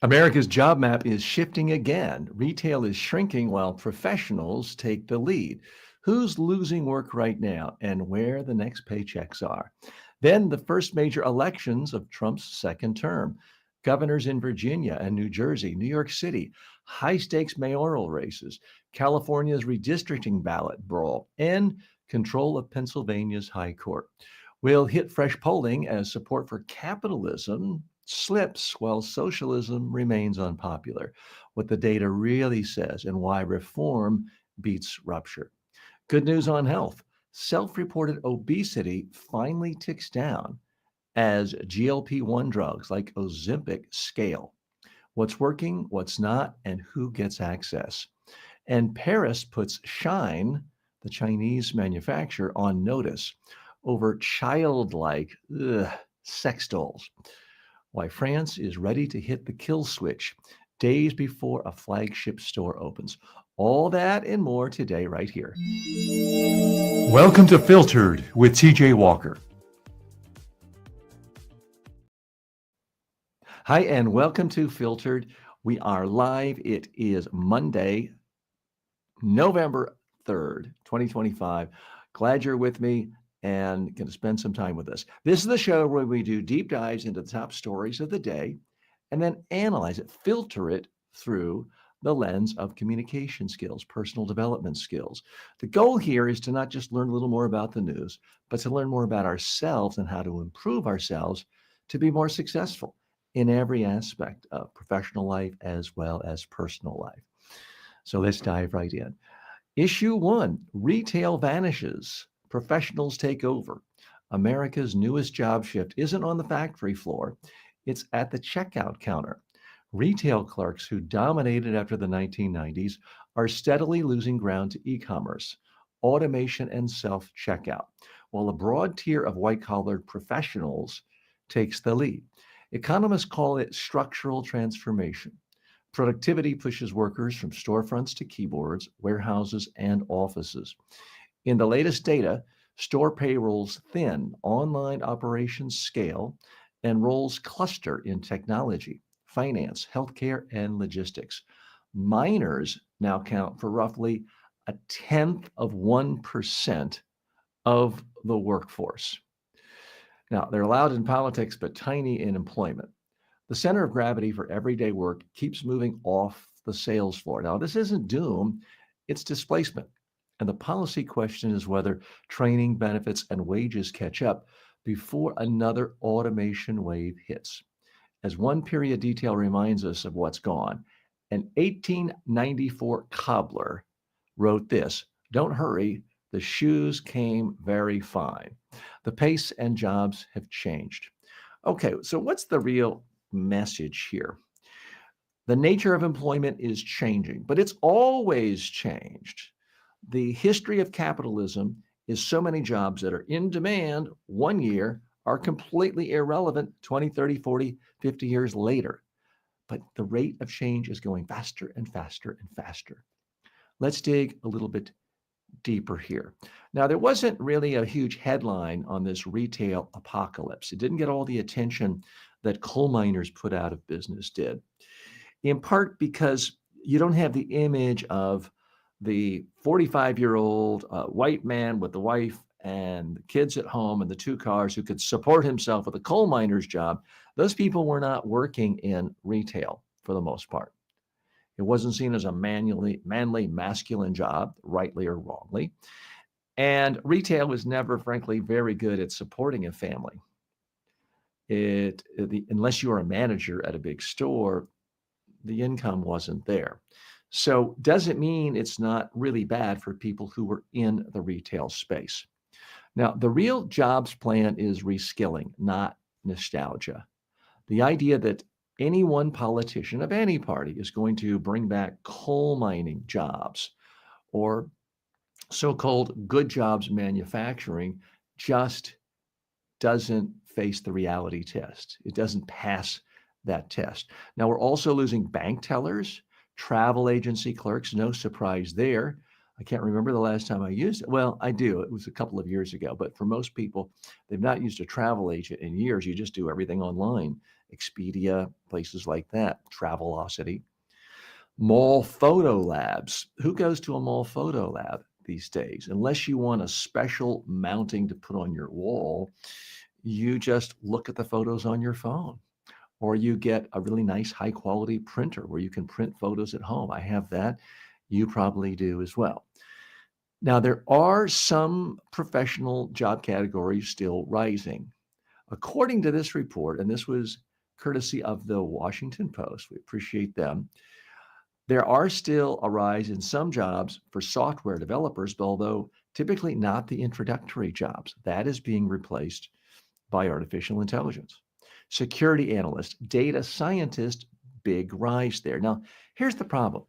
America's job map is shifting again. Retail is shrinking while professionals take the lead. Who's losing work right now and where the next paychecks are? Then the first major elections of Trump's second term. Governors in Virginia and New Jersey, New York City, high stakes mayoral races, California's redistricting ballot brawl, and control of Pennsylvania's high court. We'll hit fresh polling as support for capitalism slips while socialism remains unpopular, what the data really says, and why reform beats rupture. Good news on health. Self reported obesity finally ticks down as GLP-1 drugs like Ozempic scale. What's working, what's not, and who gets access. And Paris puts Shein, the Chinese manufacturer, on notice over childlike sex dolls. Why France is ready to hit the kill switch days before a flagship store opens. All that and more today, right here. Welcome to Filtered with TJ Walker. Hi, and welcome to Filtered. We are live. It is Monday, November 3rd, 2025. Glad you're with me and going to spend some time with us. This is the show where we do deep dives into the top stories of the day and then analyze it, filter it through the lens of communication skills, personal development skills. The goal here is to not just learn a little more about the news, but to learn more about ourselves and how to improve ourselves to be more successful in every aspect of professional life as well as personal life. So let's dive right in. Issue 1, retail vanishes. Professionals take over. America's newest job shift isn't on the factory floor, it's at the checkout counter. Retail clerks who dominated after the 1990s are steadily losing ground to e-commerce, automation, and self-checkout, while a broad tier of white-collar professionals takes the lead. Economists call it structural transformation. Productivity pushes workers from storefronts to keyboards, warehouses, and offices. In the latest data, store payrolls thin, online operations scale, and roles cluster in technology, finance, healthcare, and logistics. Minors now count for roughly 0.1% of the workforce. Now, they're allowed in politics, but tiny in employment. The center of gravity for everyday work keeps moving off the sales floor. Now, this isn't doom, it's displacement. And the policy question is whether training, benefits, and wages catch up before another automation wave hits. As one period detail reminds us of what's gone, an 1894 cobbler wrote this: "Don't hurry, the shoes came very fine." The pace and jobs have changed. Okay, so what's the real message here? The nature of employment is changing, but it's always changed. The history of capitalism is so many jobs that are in demand one year are completely irrelevant 20, 30, 40, 50 years later. But the rate of change is going faster and faster and faster. Let's dig a little bit deeper here. Now, there wasn't really a huge headline on this retail apocalypse. It didn't get all the attention that coal miners put out of business did, in part because you don't have the image of the 45-year-old white man with the wife and the kids at home and the two cars who could support himself with a coal miner's job. Those people were not working in retail for the most part. It wasn't seen as a manly, masculine job, rightly or wrongly. And retail was never, frankly, very good at supporting a family. Unless you were a manager at a big store, the income wasn't there. So doesn't mean it's not really bad for people who were in the retail space. Now, the real jobs plan is reskilling, not nostalgia. The idea that any one politician of any party is going to bring back coal mining jobs or so-called good jobs manufacturing just doesn't face the reality test. It doesn't pass that test. Now, we're also losing bank tellers, travel agency clerks, no surprise there. I can't remember the last time I used it. Well, I do. It was a couple of years ago. But for most people, they've not used a travel agent in years. You just do everything online Expedia, places like that, Travelocity. Mall photo labs. Who goes to a mall photo lab these days? Unless you want a special mounting to put on your wall, you just look at the photos on your phone, or you get a really nice high quality printer where you can print photos at home. I have that. You probably do as well. Now, there are some professional job categories still rising. According to this report, and this was courtesy of the Washington Post, we appreciate them, there are still a rise in some jobs for software developers, although typically not the introductory jobs. That is being replaced by artificial intelligence. Security analyst, data scientist, big rise there. Now, here's the problem.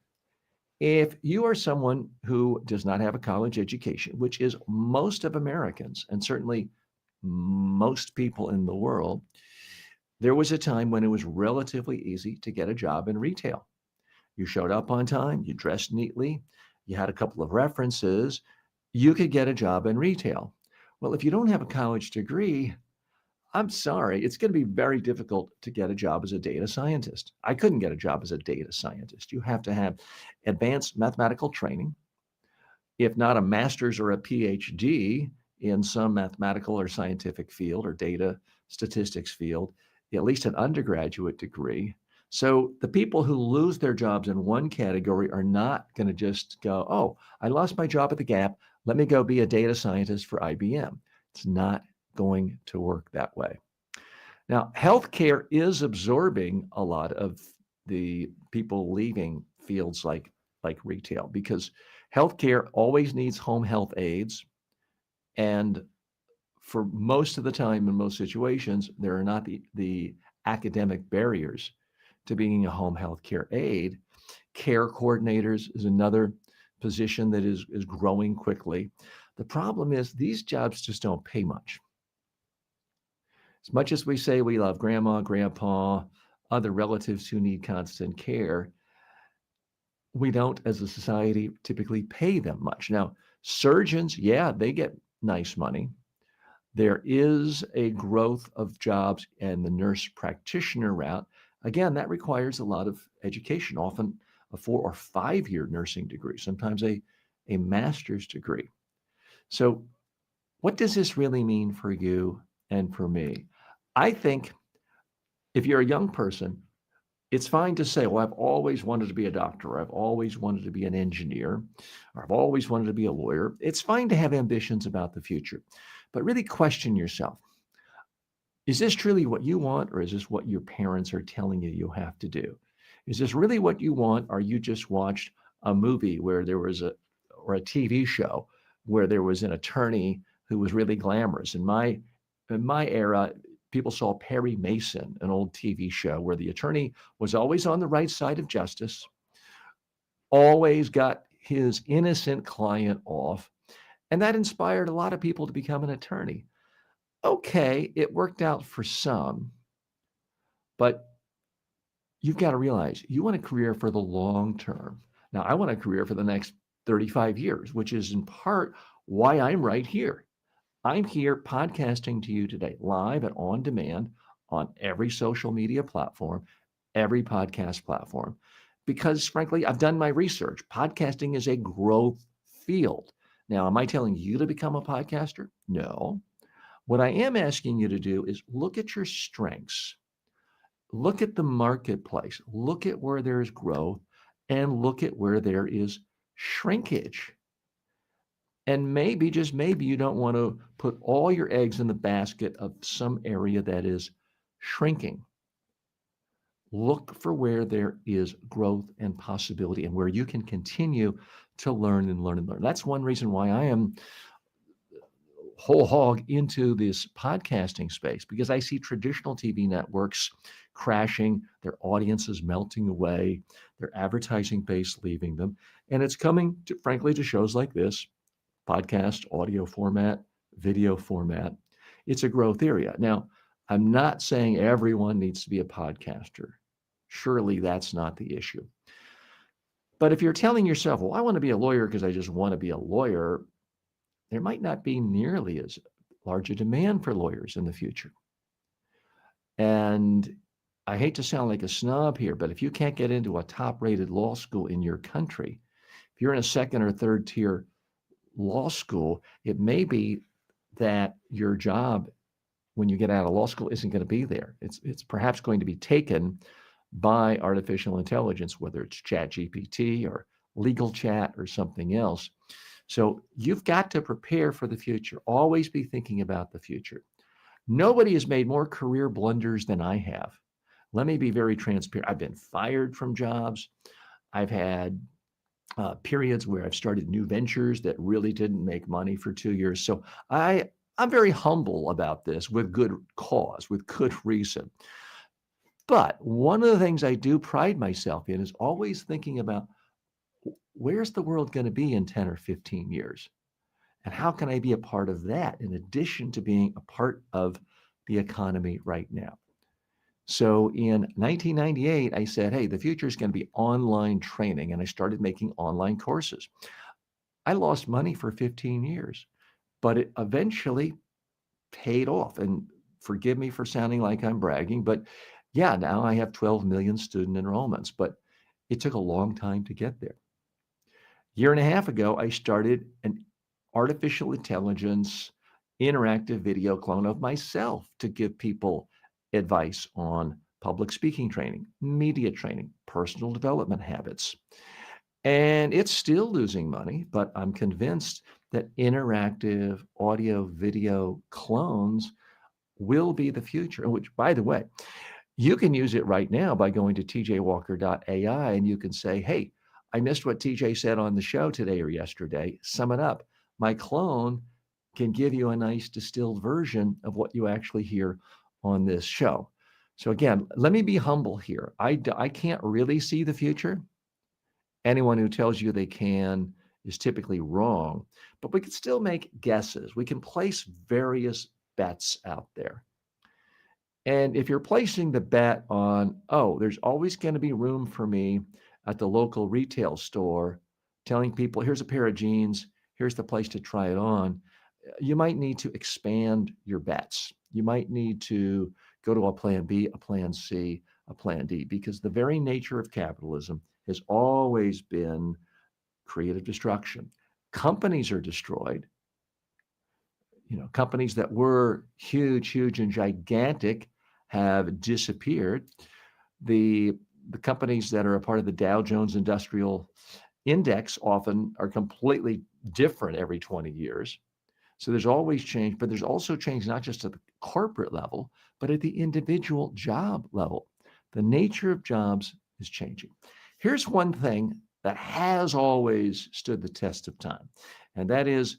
If you are someone who does not have a college education, which is most of Americans and certainly most people in the world, there was a time when it was relatively easy to get a job in retail. You showed up on time, you dressed neatly, you had a couple of references, you could get a job in retail. Well, if you don't have a college degree, I'm sorry, it's going to be very difficult to get a job as a data scientist. I couldn't get a job as a data scientist. You have to have advanced mathematical training, if not a master's or a PhD in some mathematical or scientific field or data statistics field, at least an undergraduate degree. So the people who lose their jobs in one category are not going to just go, oh, I lost my job at the Gap. Let me go be a data scientist for IBM. It's not going to work that way. Now, healthcare is absorbing a lot of the people leaving fields like retail, because healthcare always needs home health aides. And for most of the time, in most situations, there are not the academic barriers to being a home health care aide. Care coordinators is another position that is growing quickly. The problem is these jobs just don't pay much. As much as we say we love grandma, grandpa, other relatives who need constant care, we don't, as a society, typically pay them much. Now, surgeons, yeah, they get nice money. There is a growth of jobs and the nurse practitioner route. Again, that requires a lot of education, often a 4 or 5 year nursing degree, sometimes a master's degree. So, what does this really mean for you and for me? I think if you're a young person, it's fine to say, well, I've always wanted to be a doctor, I've always wanted to be an engineer, or I've always wanted to be a lawyer. It's fine to have ambitions about the future, but really question yourself. Is this truly what you want, or is this what your parents are telling you have to do? Is this really what you want, or you just watched a movie where there was or a TV show where there was an attorney who was really glamorous? In my era, people saw Perry Mason, an old TV show where the attorney was always on the right side of justice, always got his innocent client off, and that inspired a lot of people to become an attorney. Okay, it worked out for some, but you've got to realize you want a career for the long term. Now, I want a career for the next 35 years, which is in part why I'm right here. I'm here podcasting to you today, live and on demand on every social media platform, every podcast platform, because frankly, I've done my research. Podcasting is a growth field. Now, am I telling you to become a podcaster? No. What I am asking you to do is look at your strengths, look at the marketplace, look at where there is growth, and look at where there is shrinkage. And maybe, just maybe, you don't want to put all your eggs in the basket of some area that is shrinking. Look for where there is growth and possibility and where you can continue to learn and learn and learn. That's one reason why I am whole hog into this podcasting space, because I see traditional TV networks crashing, their audiences melting away, their advertising base leaving them. And it's coming to, frankly, to shows like this, podcast, audio format, video format. It's a growth area. Now, I'm not saying everyone needs to be a podcaster. Surely that's not the issue. But if you're telling yourself, well, I want to be a lawyer because I just want to be a lawyer, there might not be nearly as large a demand for lawyers in the future. And I hate to sound like a snob here, but if you can't get into a top-rated law school in your country, if you're in a second or third tier law school, it may be that your job when you get out of law school isn't going to be there. It's perhaps going to be taken by artificial intelligence, whether it's Chat GPT or legal chat or something else. So you've got to prepare for the future. Always be thinking about the future. Nobody has made more career blunders than I have. Let me be very transparent. I've been fired from jobs. I've had periods where I've started new ventures that really didn't make money for 2 years. So I'm very humble about this with good cause, with good reason. But one of the things I do pride myself in is always thinking about where's the world going to be in 10 or 15 years? And how can I be a part of that in addition to being a part of the economy right now? So in 1998, I said, hey, the future is going to be online training. And I started making online courses. I lost money for 15 years, but it eventually paid off. And forgive me for sounding like I'm bragging, but yeah, now I have 12 million student enrollments, but it took a long time to get there. Year and a half ago, I started an artificial intelligence interactive video clone of myself to give people advice on public speaking training, media training, personal development habits. And it's still losing money, but I'm convinced that interactive audio video clones will be the future, which, by the way, you can use it right now by going to tjwalker.ai and you can say, hey, I missed what TJ said on the show today or yesterday. Sum it up. My clone can give you a nice distilled version of what you actually hear on this show. So again, let me be humble here. I can't really see the future. Anyone who tells you they can is typically wrong, but we can still make guesses. We can place various bets out there. And if you're placing the bet on, oh, there's always going to be room for me at the local retail store, telling people, here's a pair of jeans, here's the place to try it on, you might need to expand your bets. You might need to go to a plan B, a plan C, a plan D, because the very nature of capitalism has always been creative destruction. Companies are destroyed. Companies that were huge and gigantic have disappeared. The companies that are a part of the Dow Jones Industrial Index often are completely different every 20 years. So there's always change, but there's also change not just at the corporate level, but at the individual job level. The nature of jobs is changing. Here's one thing that has always stood the test of time, and that is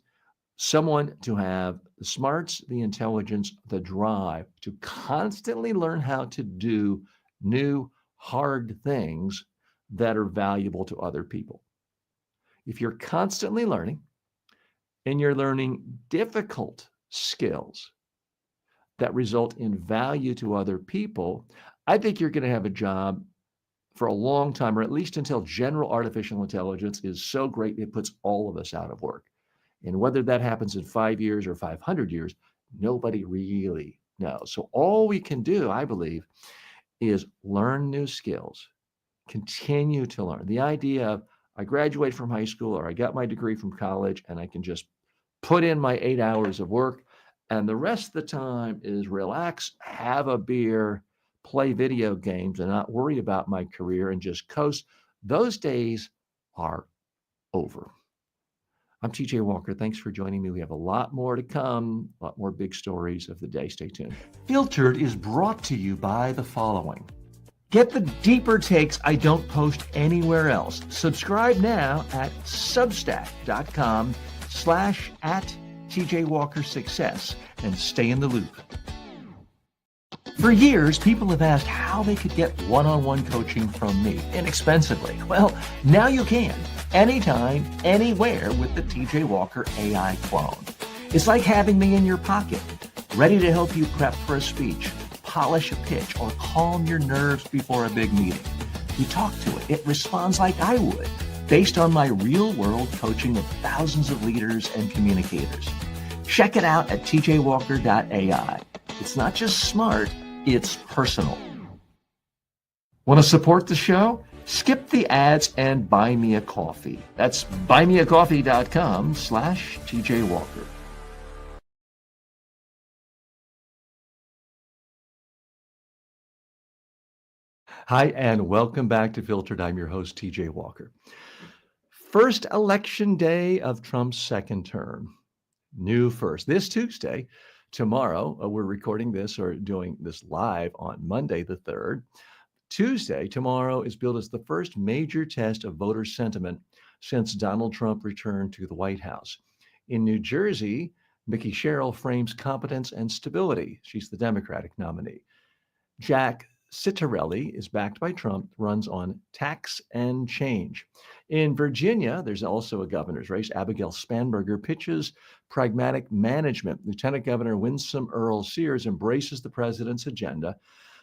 someone to have the smarts, the intelligence, the drive to constantly learn how to do new, hard things that are valuable to other people. If you're constantly learning and you're learning difficult skills that result in value to other people, I think you're going to have a job for a long time, or at least until general artificial intelligence is so great it puts all of us out of work. And whether that happens in 5 years or 500 years, nobody really knows. So all we can do, I believe, is learn new skills, continue to learn. The idea of I graduate from high school or I got my degree from college and I can just put in my 8 hours of work and the rest of the time is relax, have a beer, play video games and not worry about my career and just coast. Those days are over. I'm TJ Walker. Thanks for joining me. We have a lot more to come, a lot more big stories of the day. Stay tuned. Filtered is brought to you by the following. Get the deeper takes I don't post anywhere else. Subscribe now at substack.com/@TJWalkerSuccess and stay in the loop. For years, people have asked how they could get one-on-one coaching from me inexpensively. Well, now you can, anytime, anywhere with the TJ Walker AI clone. It's like having me in your pocket, ready to help you prep for a speech, polish a pitch, or calm your nerves before a big meeting. You talk to it, it responds like I would, based on my real-world coaching of thousands of leaders and communicators. Check it out at tjwalker.ai. It's not just smart, it's personal. Want to support the show? Skip the ads and buy me a coffee. That's buymeacoffee.com/TJ Walker. Hi, and welcome back to Filtered. I'm your host, TJ Walker. First election day of Trump's second term. New first. This Tuesday, tomorrow, we're recording this or doing this live on Monday, the 3rd. Tuesday, tomorrow, is billed as the first major test of voter sentiment since Donald Trump returned to the White House. In New Jersey, Mickey Sherrill frames competence and stability. She's the Democratic nominee. Jack Citarelli is backed by Trump, runs on tax and change. In Virginia, there's also a governor's race. Abigail Spanberger pitches pragmatic management. Lieutenant Governor Winsome Earl Sears embraces the president's agenda,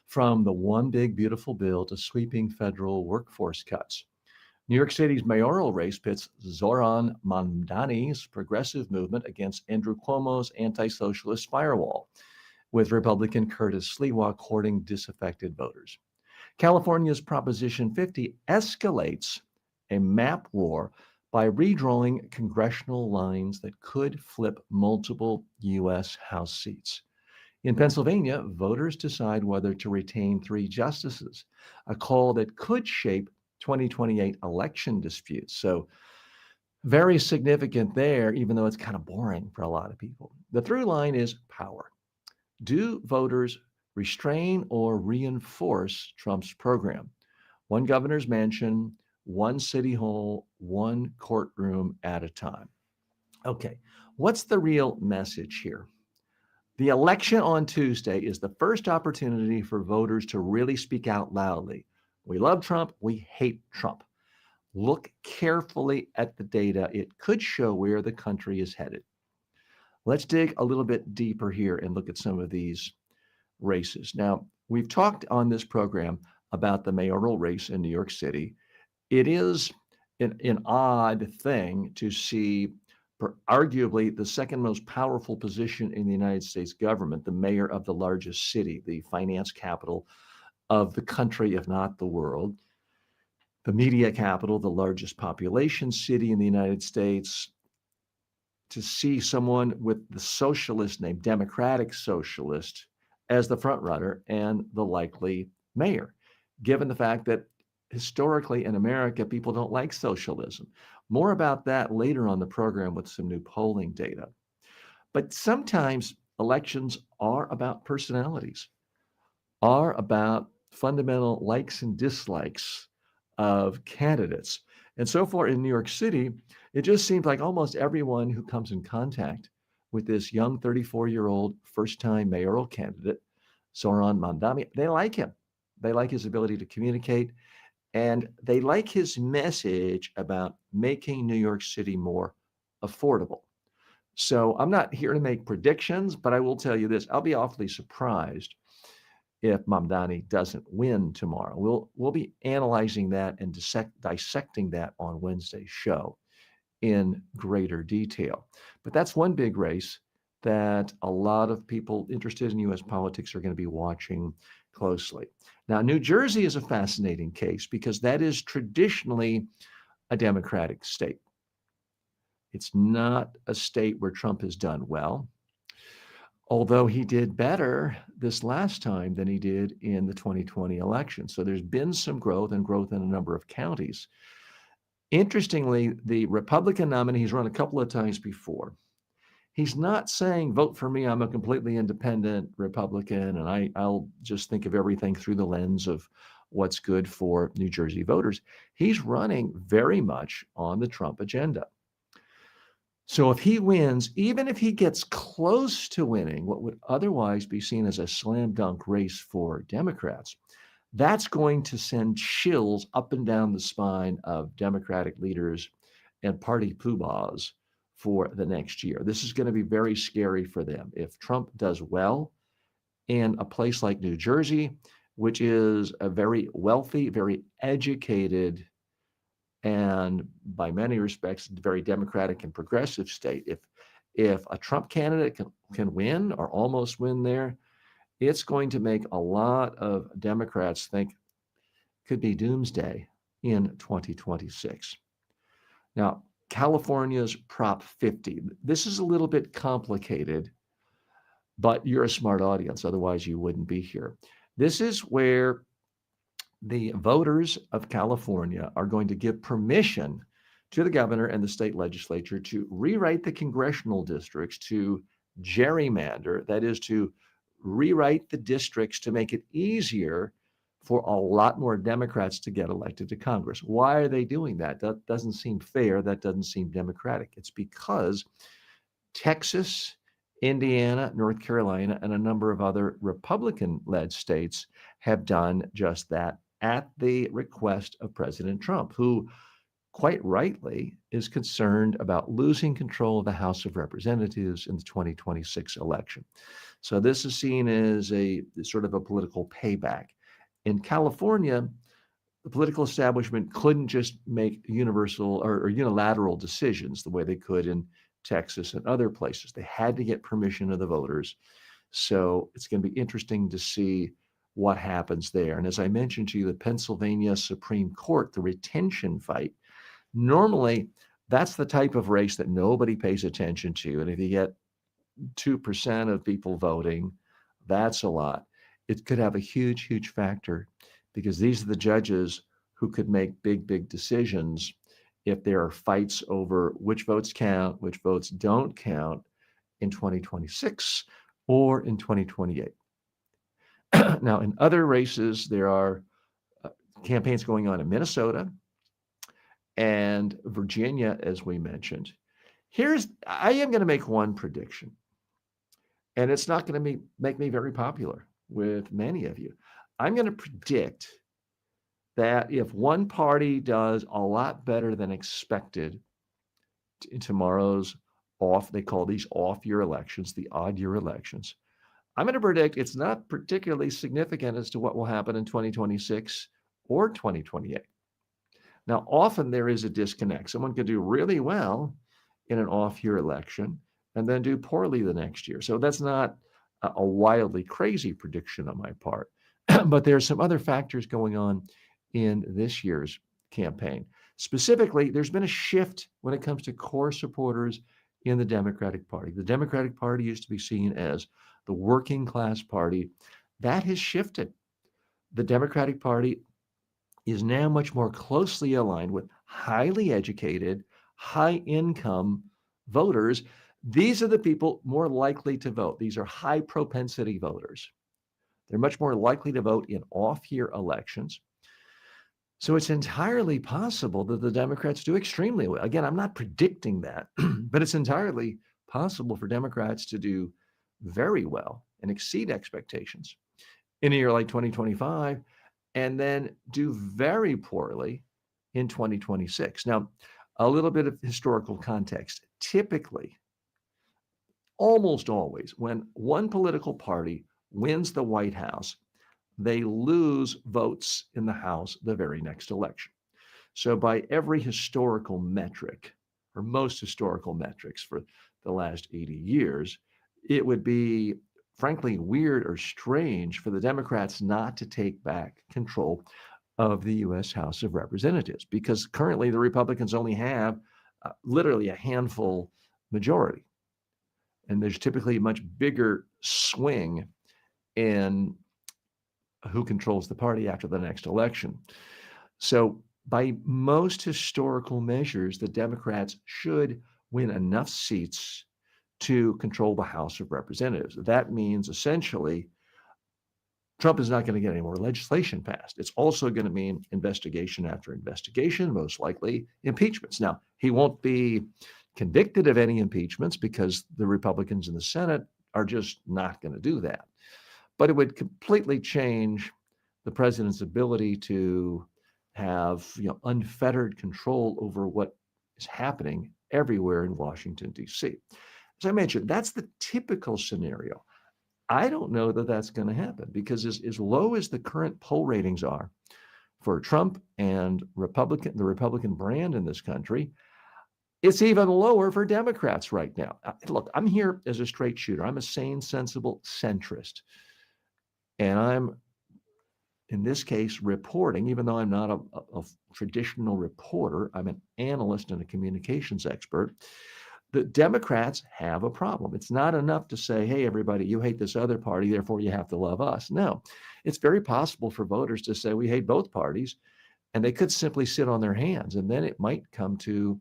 from the one big beautiful bill to sweeping federal workforce cuts. New York City's mayoral race pits Zoran Mamdani's progressive movement against Andrew Cuomo's anti-socialist firewall, with Republican Curtis Sliwa courting disaffected voters. California's Proposition 50 escalates a map war by redrawing congressional lines that could flip multiple U.S. House seats. In Pennsylvania, voters decide whether to retain 3 justices, a call that could shape 2028 election disputes. So, very significant there, even though it's kind of boring for a lot of people. The through line is power. Do voters restrain or reinforce Trump's program? One governor's mansion, one city hall, one courtroom at a time. Okay, what's the real message here? The election on Tuesday is the first opportunity for voters to really speak out loudly. We love Trump, we hate Trump. Look carefully at the data. It could show where the country is headed. Let's dig a little bit deeper here and look at some of these races. Now, we've talked on this program about the mayoral race in New York City. It is an odd thing to see arguably the second most powerful position in the United States government, the mayor of the largest city, the finance capital of the country, if not the world, the media capital, the largest population city in the United States, to see someone with the socialist name, Democratic Socialist, as the front runner and the likely mayor, given the fact that historically in America, people don't like socialism. More about that later on the program with some new polling data. But sometimes elections are about personalities, are about fundamental likes and dislikes of candidates. And so far in New York City, it just seems like almost everyone who comes in contact with this young 34-year-old first-time mayoral candidate, Zoran Mamdani, they like him. They like his ability to communicate, and they like his message about making New York City more affordable. So I'm not here to make predictions, but I will tell you this. I'll be awfully surprised if Mamdani doesn't win tomorrow. We'll be analyzing that and dissecting that on Wednesday's show in greater detail. But that's one big race that a lot of people interested in U.S. politics are going to be watching closely. Now, New Jersey is a fascinating case because that is traditionally a Democratic state. It's not a state where Trump has done well, although he did better this last time than he did in the 2020 election. So there's been some growth in a number of counties. Interestingly, the Republican nominee, he's run a couple of times before. He's not saying, vote for me, I'm a completely independent Republican, and I'll just think of everything through the lens of what's good for New Jersey voters. He's running very much on the Trump agenda. So if he wins, even if he gets close to winning what would otherwise be seen as a slam dunk race for Democrats, that's going to send chills up and down the spine of Democratic leaders and party poobahs for the next year. This is going to be very scary for them. If Trump does well in a place like New Jersey, which is a very wealthy, very educated, and by many respects, very democratic and progressive state, if a Trump candidate can win or almost win there, it's going to make a lot of Democrats think could be doomsday in 2026. Now, California's Prop 50. This is a little bit complicated, but you're a smart audience. Otherwise, you wouldn't be here. This is where the voters of California are going to give permission to the governor and the state legislature to rewrite the congressional districts to gerrymander, that is, to rewrite the districts to make it easier for a lot more Democrats to get elected to Congress. Why are they doing that? That doesn't seem fair. That doesn't seem democratic. It's because Texas, Indiana, North Carolina, and a number of other Republican-led states have done just that at the request of President Trump, who quite rightly is concerned about losing control of the House of Representatives in the 2026 election. So this is seen as a sort of a political payback. In California, the political establishment couldn't just make universal or unilateral decisions the way they could in Texas and other places. They had to get permission of the voters. So it's going to be interesting to see what happens there. And as I mentioned to you, the Pennsylvania Supreme Court, the retention fight, normally that's the type of race that nobody pays attention to. And if you get 2% of people voting, that's a lot. It could have a huge, huge factor because these are the judges who could make big, big decisions if there are fights over which votes count, which votes don't count in 2026 or in 2028. Now, in other races, there are campaigns going on in Minnesota and Virginia, as we mentioned. I am going to make one prediction, and it's not going to make me very popular with many of you. I'm going to predict that if one party does a lot better than expected in tomorrow's they call these off-year elections, the odd-year elections, I'm going to predict it's not particularly significant as to what will happen in 2026 or 2028. Now, often there is a disconnect. Someone could do really well in an off-year election and then do poorly the next year. So that's not a wildly crazy prediction on my part. But there's some other factors going on in this year's campaign. Specifically, there's been a shift when it comes to core supporters in the Democratic Party. The Democratic Party used to be seen as the working class party. That has shifted. The Democratic Party is now much more closely aligned with highly educated, high income voters. These are the people more likely to vote. These are high propensity voters. They're much more likely to vote in off-year elections. So it's entirely possible that the Democrats do extremely well. Again, I'm not predicting that, but it's entirely possible for Democrats to do very well and exceed expectations in a year like 2025 and then do very poorly in 2026. Now, a little bit of historical context. Typically, almost always, when one political party wins the White House, they lose votes in the House the very next election. So by every historical metric, or most historical metrics for the last 80 years, it would be, frankly, weird or strange for the Democrats not to take back control of the U.S. House of Representatives, because currently the Republicans only have literally a handful majority. And there's typically a much bigger swing in who controls the party after the next election. So by most historical measures, the Democrats should win enough seats to control the House of Representatives. That means essentially Trump is not going to get any more legislation passed. It's also going to mean investigation after investigation, most likely impeachments. Now, he won't be convicted of any impeachments because the Republicans in the Senate are just not going to do that. But it would completely change the president's ability to have unfettered control over what is happening everywhere in Washington, D.C. As I mentioned, that's the typical scenario. I don't know that that's going to happen because as low as the current poll ratings are for Trump and the Republican brand in this country, it's even lower for Democrats right now. Look, I'm here as a straight shooter. I'm a sane, sensible centrist. And I'm in this case, reporting, even though I'm not a traditional reporter, I'm an analyst and a communications expert. The Democrats have a problem. It's not enough to say, hey, everybody, you hate this other party, therefore you have to love us. No, it's very possible for voters to say we hate both parties, and they could simply sit on their hands. And then it might come to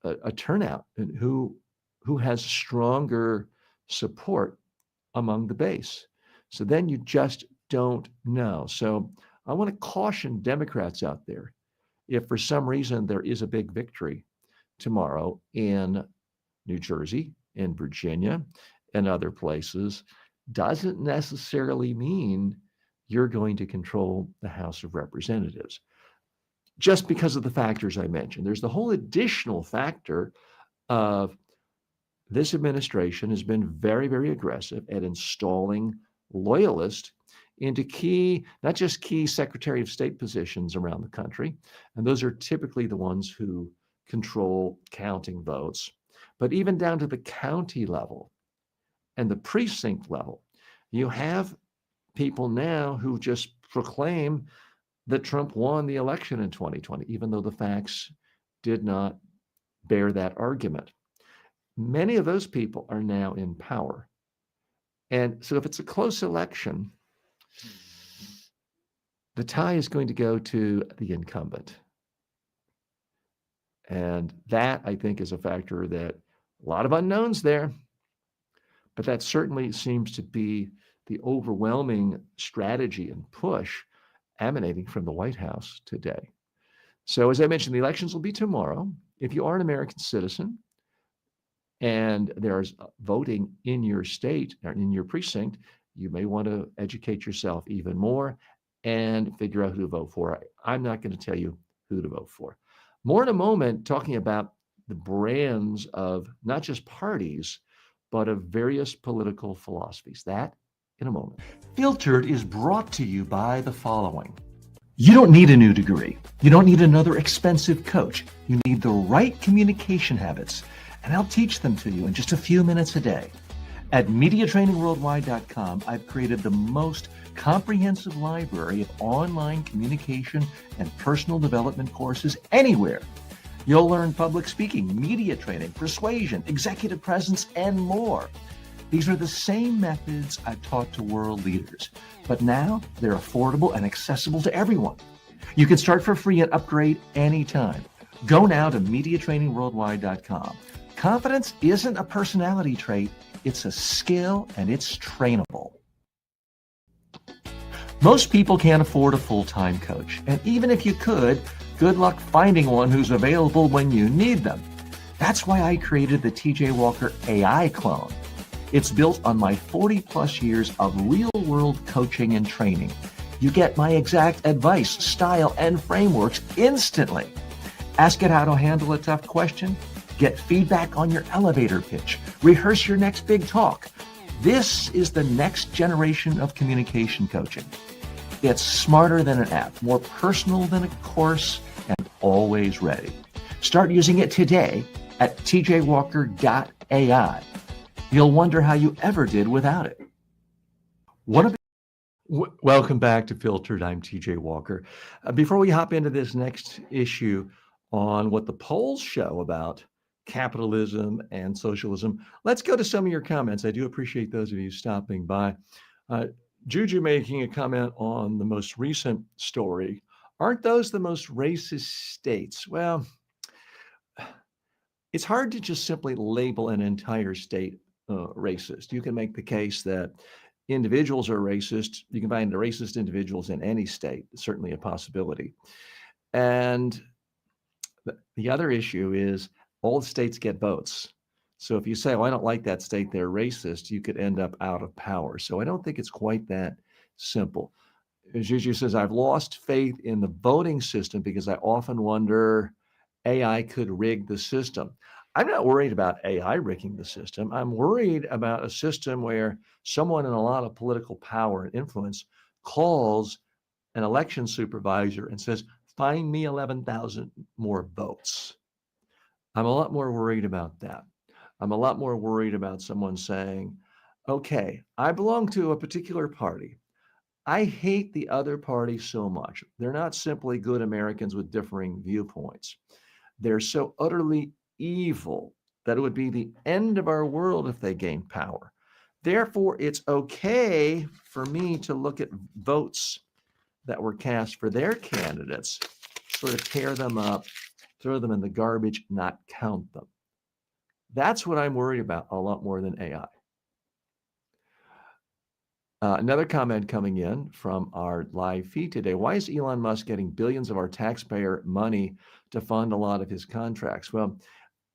a turnout and who has stronger support among the base. So then you just don't know. So I want to caution Democrats out there. If for some reason there is a big victory tomorrow in New Jersey, in Virginia, and other places, doesn't necessarily mean you're going to control the House of Representatives just because of the factors I mentioned. There's the whole additional factor of this administration has been very, very aggressive at installing loyalists into key, not just key Secretary of State positions around the country, and those are typically the ones who control counting votes, but even down to the county level and the precinct level, you have people now who just proclaim that Trump won the election in 2020, even though the facts did not bear that argument. Many of those people are now in power. And so if it's a close election, the tie is going to go to the incumbent. And that, I think, is a factor that a lot of unknowns there, but that certainly seems to be the overwhelming strategy and push emanating from the White House today. So as I mentioned, the elections will be tomorrow. If you are an American citizen and there's voting in your state or in your precinct, you may want to educate yourself even more and figure out who to vote for. I'm not going to tell you who to vote for. More in a moment, talking about the brands of not just parties, but of various political philosophies. That in a moment. Filtered is brought to you by the following. You don't need a new degree. You don't need another expensive coach. You need the right communication habits, and I'll teach them to you in just a few minutes a day. At MediaTrainingWorldwide.com, I've created the most comprehensive library of online communication and personal development courses anywhere. You'll learn public speaking, media training, persuasion, executive presence, and more. These are the same methods I've taught to world leaders, but now they're affordable and accessible to everyone. You can start for free and upgrade anytime. Go now to MediaTrainingWorldwide.com. Confidence isn't a personality trait, it's a skill and it's trainable. Most people can't afford a full-time coach, and even if you could, good luck finding one who's available when you need them. That's why I created the TJ Walker AI clone. It's built on my 40 plus years of real-world coaching and training. You get my exact advice, style, and frameworks instantly. Ask it how to handle a tough question, get feedback on your elevator pitch, rehearse your next big talk. This is the next generation of communication coaching. It's smarter than an app, more personal than a course, and always ready. Start using it today at tjwalker.ai. You'll wonder how you ever did without it. Welcome back to Filtered. I'm TJ Walker. Before we hop into this next issue on what the polls show about capitalism and socialism, let's go to some of your comments. I do appreciate those of you stopping by. Juju making a comment on the most recent story. Aren't those the most racist states? Well, it's hard to just simply label an entire state racist. You can make the case that individuals are racist. You can find racist individuals in any state. It's certainly a possibility. And the other issue is all states get votes. So if you say, oh, I don't like that state, they're racist, you could end up out of power. So I don't think it's quite that simple. Juju says, I've lost faith in the voting system because I often wonder AI could rig the system. I'm not worried about AI rigging the system. I'm worried about a system where someone in a lot of political power and influence calls an election supervisor and says, find me 11,000 more votes. I'm a lot more worried about that. I'm a lot more worried about someone saying, okay, I belong to a particular party. I hate the other party so much. They're not simply good Americans with differing viewpoints. They're so utterly evil that it would be the end of our world if they gained power. Therefore, it's okay for me to look at votes that were cast for their candidates, sort of tear them up, throw them in the garbage, not count them. That's what I'm worried about a lot more than AI. Another comment coming in from our live feed today. Why is Elon Musk getting billions of our taxpayer money to fund a lot of his contracts? Well,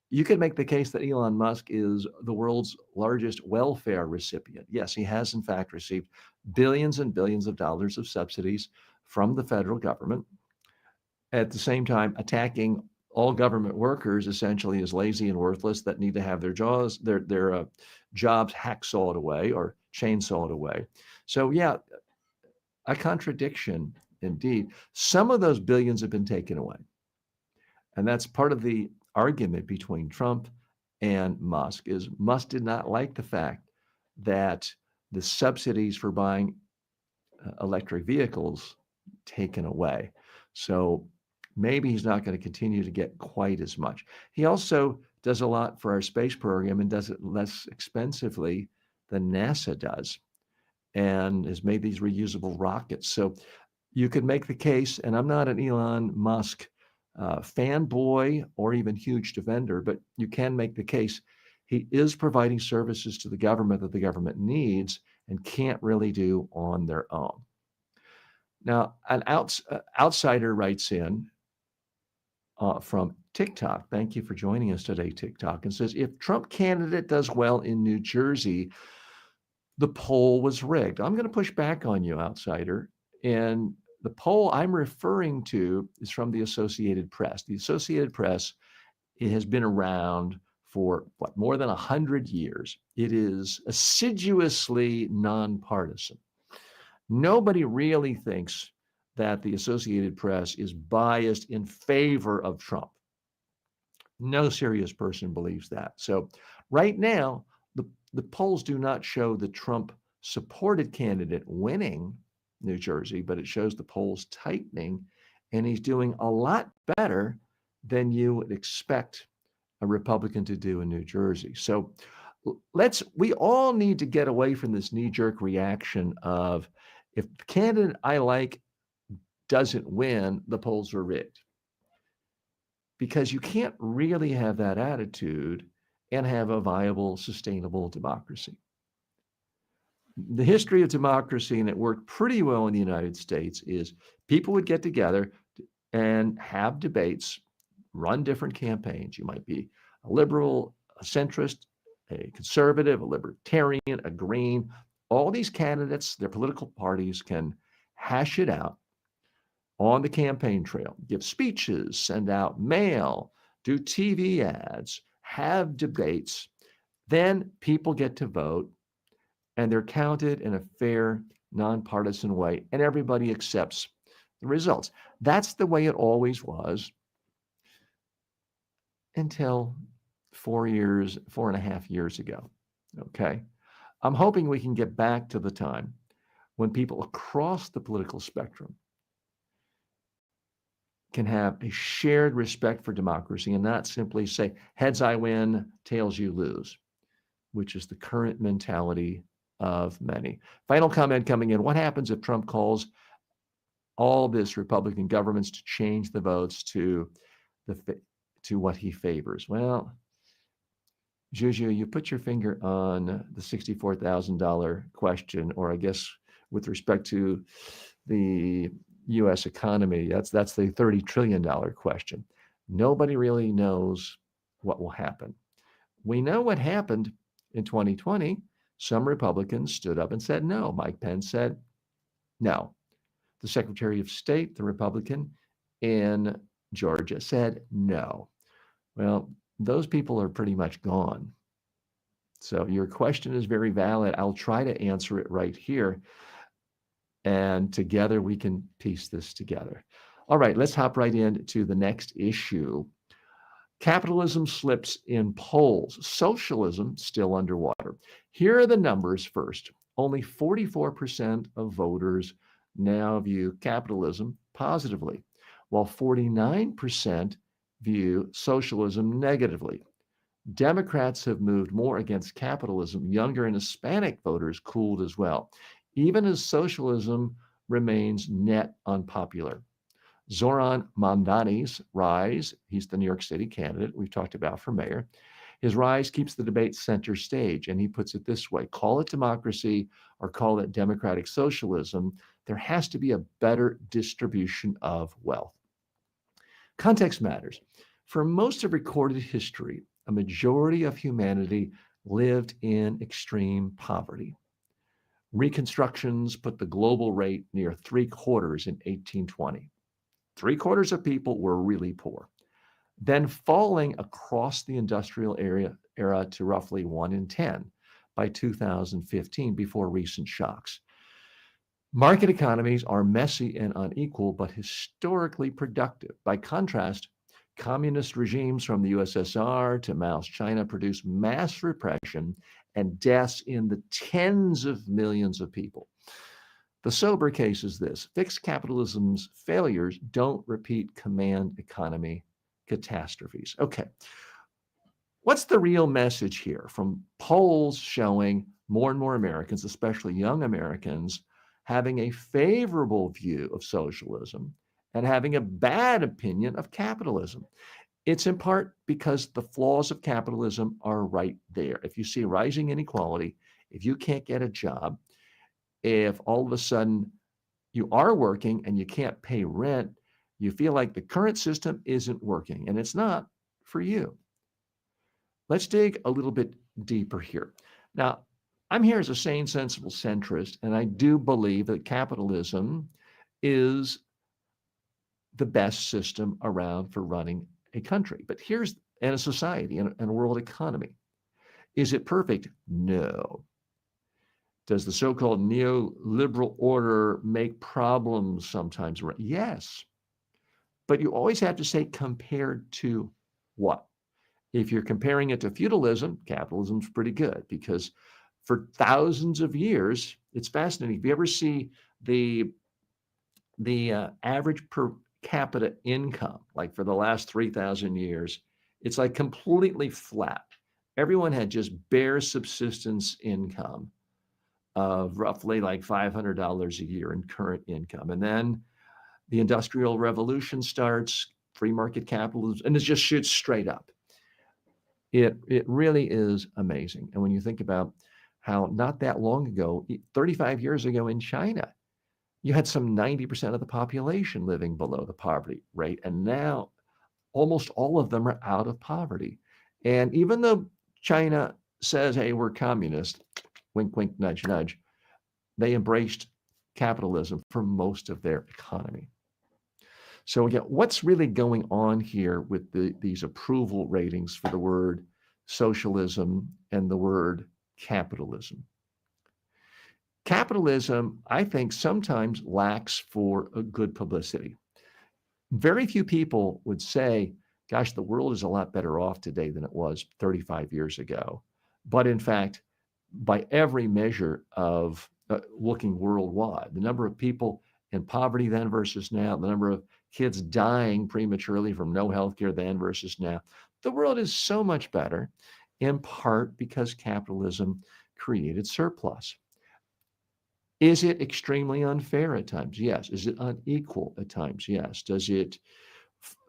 you could make the case that Elon Musk is the world's largest welfare recipient. Yes, he has, in fact, received billions and billions of dollars of subsidies from the federal government. At the same time, attacking all government workers essentially as lazy and worthless that need to have their jobs hacksawed away or chainsawed away. So, yeah, a contradiction indeed. Some of those billions have been taken away. And that's part of the argument between Trump and Musk is Musk did not like the fact that the subsidies for buying electric vehicles taken away. So maybe he's not going to continue to get quite as much. He also does a lot for our space program and does it less expensively than NASA does and has made these reusable rockets. So you could make the case, and I'm not an Elon Musk fanboy or even huge defender, but you can make the case he is providing services to the government that the government needs and can't really do on their own. Now, an outsider writes in from TikTok. Thank you for joining us today, TikTok, and says, if Trump candidate does well in New Jersey, the poll was rigged. I'm going to push back on you, outsider. And the poll I'm referring to is from the Associated Press. The Associated Press, it has been around for more than 100 years. It is assiduously nonpartisan. Nobody really thinks that the Associated Press is biased in favor of Trump. No serious person believes that. So right now, the polls do not show the Trump supported candidate winning New Jersey, but it shows the polls tightening, and he's doing a lot better than you would expect a Republican to do in New Jersey. So we all need to get away from this knee-jerk reaction of if the candidate I like doesn't win, the polls are rigged. Because you can't really have that attitude and have a viable, sustainable democracy. The history of democracy, and it worked pretty well in the United States, is people would get together and have debates, run different campaigns. You might be a liberal, a centrist, a conservative, a libertarian, a green. All these candidates, their political parties can hash it out on the campaign trail, give speeches, send out mail, do TV ads, have debates. Then people get to vote, and they're counted in a fair, nonpartisan way, and everybody accepts the results. That's the way it always was until 4.5 years ago. Okay. I'm hoping we can get back to the time when people across the political spectrum can have a shared respect for democracy and not simply say, heads I win, tails you lose, which is the current mentality of many. Final comment coming in. What happens if Trump calls all this Republican governments to change the votes to what he favors? Well, Juju, you put your finger on the $64,000 question, or I guess with respect to the U.S. economy, that's the $30 trillion question. Nobody really knows what will happen. We know what happened in 2020. Some Republicans stood up and said no. Mike Pence said no. The Secretary of State, the Republican in Georgia, said no. Well, those people are pretty much gone. So your question is very valid. I'll try to answer it right here. And together we can piece this together. All right, let's hop right into the next issue. Capitalism slips in polls. Socialism still underwater. Here are the numbers first. Only 44% of voters now view capitalism positively, while 49% view socialism negatively. Democrats have moved more against capitalism. Younger and Hispanic voters cooled as well, even as socialism remains net unpopular. Zoran Mamdani's rise, he's the New York City candidate we've talked about for mayor. His rise keeps the debate center stage, and he puts it this way: call it democracy or call it democratic socialism, there has to be a better distribution of wealth. Context matters. For most of recorded history, a majority of humanity lived in extreme poverty. Reconstructions put the global rate near three-quarters in 1820. Three-quarters of people were really poor, then falling across the industrial era to roughly 1 in 10 by 2015 before recent shocks. Market economies are messy and unequal, but historically productive. By contrast, communist regimes from the USSR to Mao's China produced mass repression and deaths in the tens of millions of people. The sober case is this: fixed capitalism's failures don't repeat command economy catastrophes. Okay, what's the real message here from polls showing more and more Americans, especially young Americans, having a favorable view of socialism and having a bad opinion of capitalism? It's in part because the flaws of capitalism are right there. If you see rising inequality, if you can't get a job, if all of a sudden you are working and you can't pay rent, you feel like the current system isn't working, and it's not for you. Let's dig a little bit deeper here. Now, I'm here as a sane, sensible centrist, and I do believe that capitalism is the best system around for running a country. But here's, and a society and a world economy. Is it perfect? No. Does the so-called neoliberal order make problems sometimes? Yes. But you always have to say compared to what? If you're comparing it to feudalism, capitalism's pretty good because for thousands of years, it's fascinating. If you ever see the average per capita income, like for the last 3,000 years, it's like completely flat. Everyone had just bare subsistence income of roughly like $500 a year in current income. And then the Industrial Revolution starts, free market capitalism, and it just shoots straight up. It really is amazing. And when you think about how not that long ago, 35 years ago in China, you had some 90% of the population living below the poverty rate. And now almost all of them are out of poverty. And even though China says, hey, we're communist, wink, wink, nudge, nudge, they embraced capitalism for most of their economy. So again, what's really going on here with these approval ratings for the word socialism and the word capitalism? Capitalism, I think, sometimes lacks for a good publicity. Very few people would say, gosh, the world is a lot better off today than it was 35 years ago. But in fact, by every measure of looking worldwide, the number of people in poverty then versus now, the number of kids dying prematurely from no health care then versus now, the world is so much better, in part because capitalism created surplus. Is it extremely unfair at times? Yes. Is it unequal at times? Yes. Does it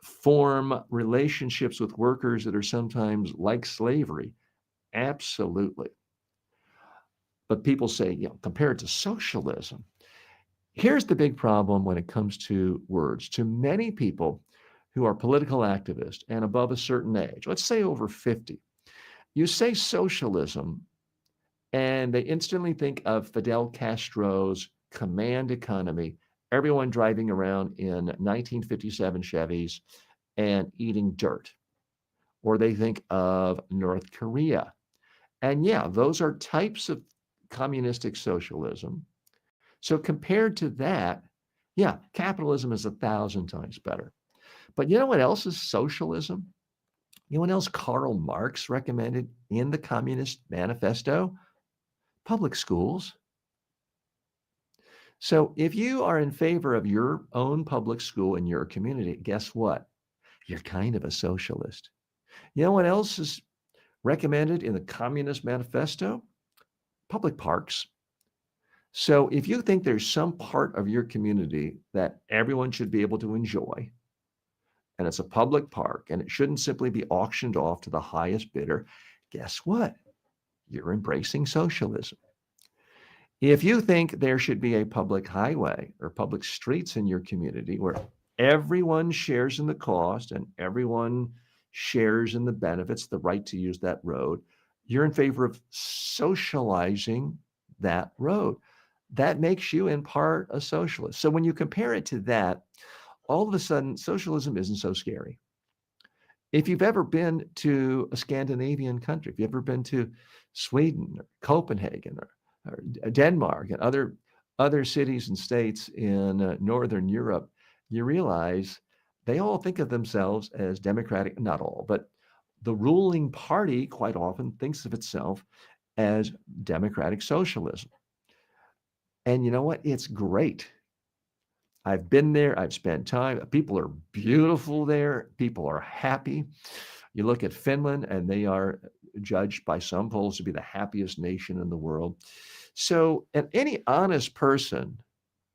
form relationships with workers that are sometimes like slavery? Absolutely. But people say, compared to socialism, here's the big problem when it comes to words. To many people who are political activists and above a certain age, let's say over 50, you say socialism, and they instantly think of Fidel Castro's command economy, everyone driving around in 1957 Chevys and eating dirt. Or they think of North Korea. And yeah, those are types of communistic socialism. So compared to that, yeah, capitalism is 1,000 times better. But you know what else is socialism? You know what else Karl Marx recommended in the Communist Manifesto? Public schools. So if you are in favor of your own public school in your community, guess what? You're kind of a socialist. You know what else is recommended in the Communist Manifesto? Public parks. So if you think there's some part of your community that everyone should be able to enjoy, and it's a public park, and it shouldn't simply be auctioned off to the highest bidder, guess what? You're embracing socialism. If you think there should be a public highway or public streets in your community where everyone shares in the cost and everyone shares in the benefits, the right to use that road, you're in favor of socializing that road. That makes you, in part, a socialist. So when you compare it to that, all of a sudden, socialism isn't so scary. If you've ever been to a Scandinavian country, if you've ever been to Sweden or Copenhagen or Denmark and other cities and states in Northern Europe, you realize they all think of themselves as democratic, not all, but the ruling party quite often thinks of itself as democratic socialism. And you know what? It's great. I've been there. I've spent time. People are beautiful there. People are happy. You look at Finland, and they are judged by some polls to be the happiest nation in the world. So, and any honest person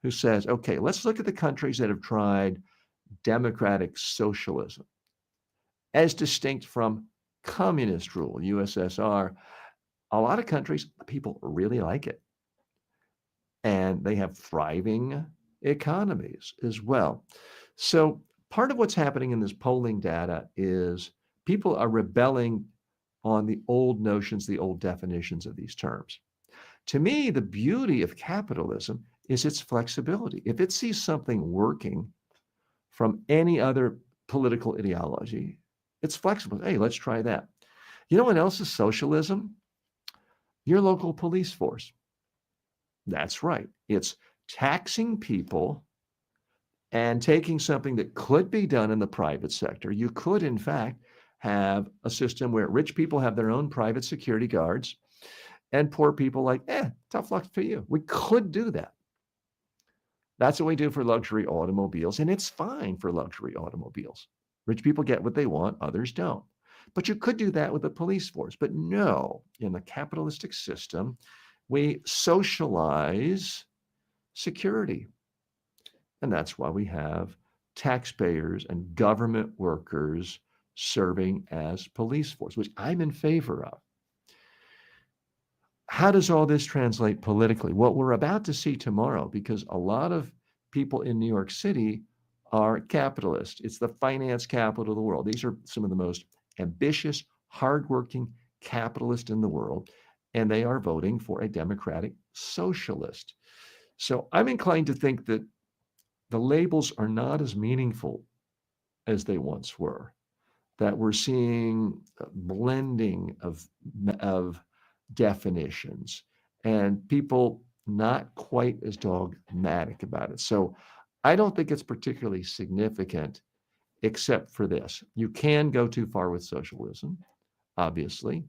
who says, okay, let's look at the countries that have tried democratic socialism as distinct from communist rule, USSR, a lot of countries, people really like it. And they have thriving economies as well. So part of what's happening in this polling data is people are rebelling on the old notions, the old definitions of these terms. To me, the beauty of capitalism is its flexibility. If it sees something working from any other political ideology, it's flexible. Hey, let's try that. You know what else is socialism? Your local police force. That's right. It's taxing people and taking something that could be done in the private sector. You could, in fact, have a system where rich people have their own private security guards and poor people like, tough luck for you. We could do that. That's what we do for luxury automobiles, and it's fine for luxury automobiles. Rich people get what they want, others don't. But you could do that with the police force. But no, in the capitalistic system, we socialize security. And that's why we have taxpayers and government workers serving as police force, which I'm in favor of. How does all this translate politically? What we're about to see tomorrow, because a lot of people in New York City are capitalists. It's the finance capital of the world. These are some of the most ambitious, hardworking capitalists in the world, and they are voting for a democratic socialist. So I'm inclined to think that the labels are not as meaningful as they once were, that we're seeing blending of definitions and people not quite as dogmatic about it. So I don't think it's particularly significant, except for this. You can go too far with socialism, obviously.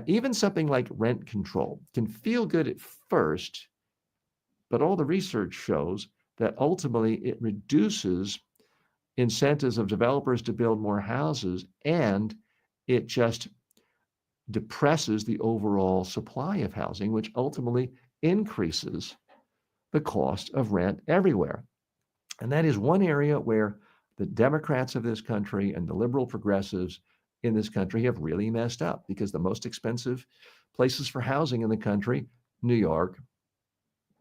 Even something like rent control can feel good at first, but all the research shows that ultimately it reduces incentives of developers to build more houses, and it just depresses the overall supply of housing, which ultimately increases the cost of rent everywhere. And that is one area where the Democrats of this country and the liberal progressives in this country have really messed up, because the most expensive places for housing in the country, New York,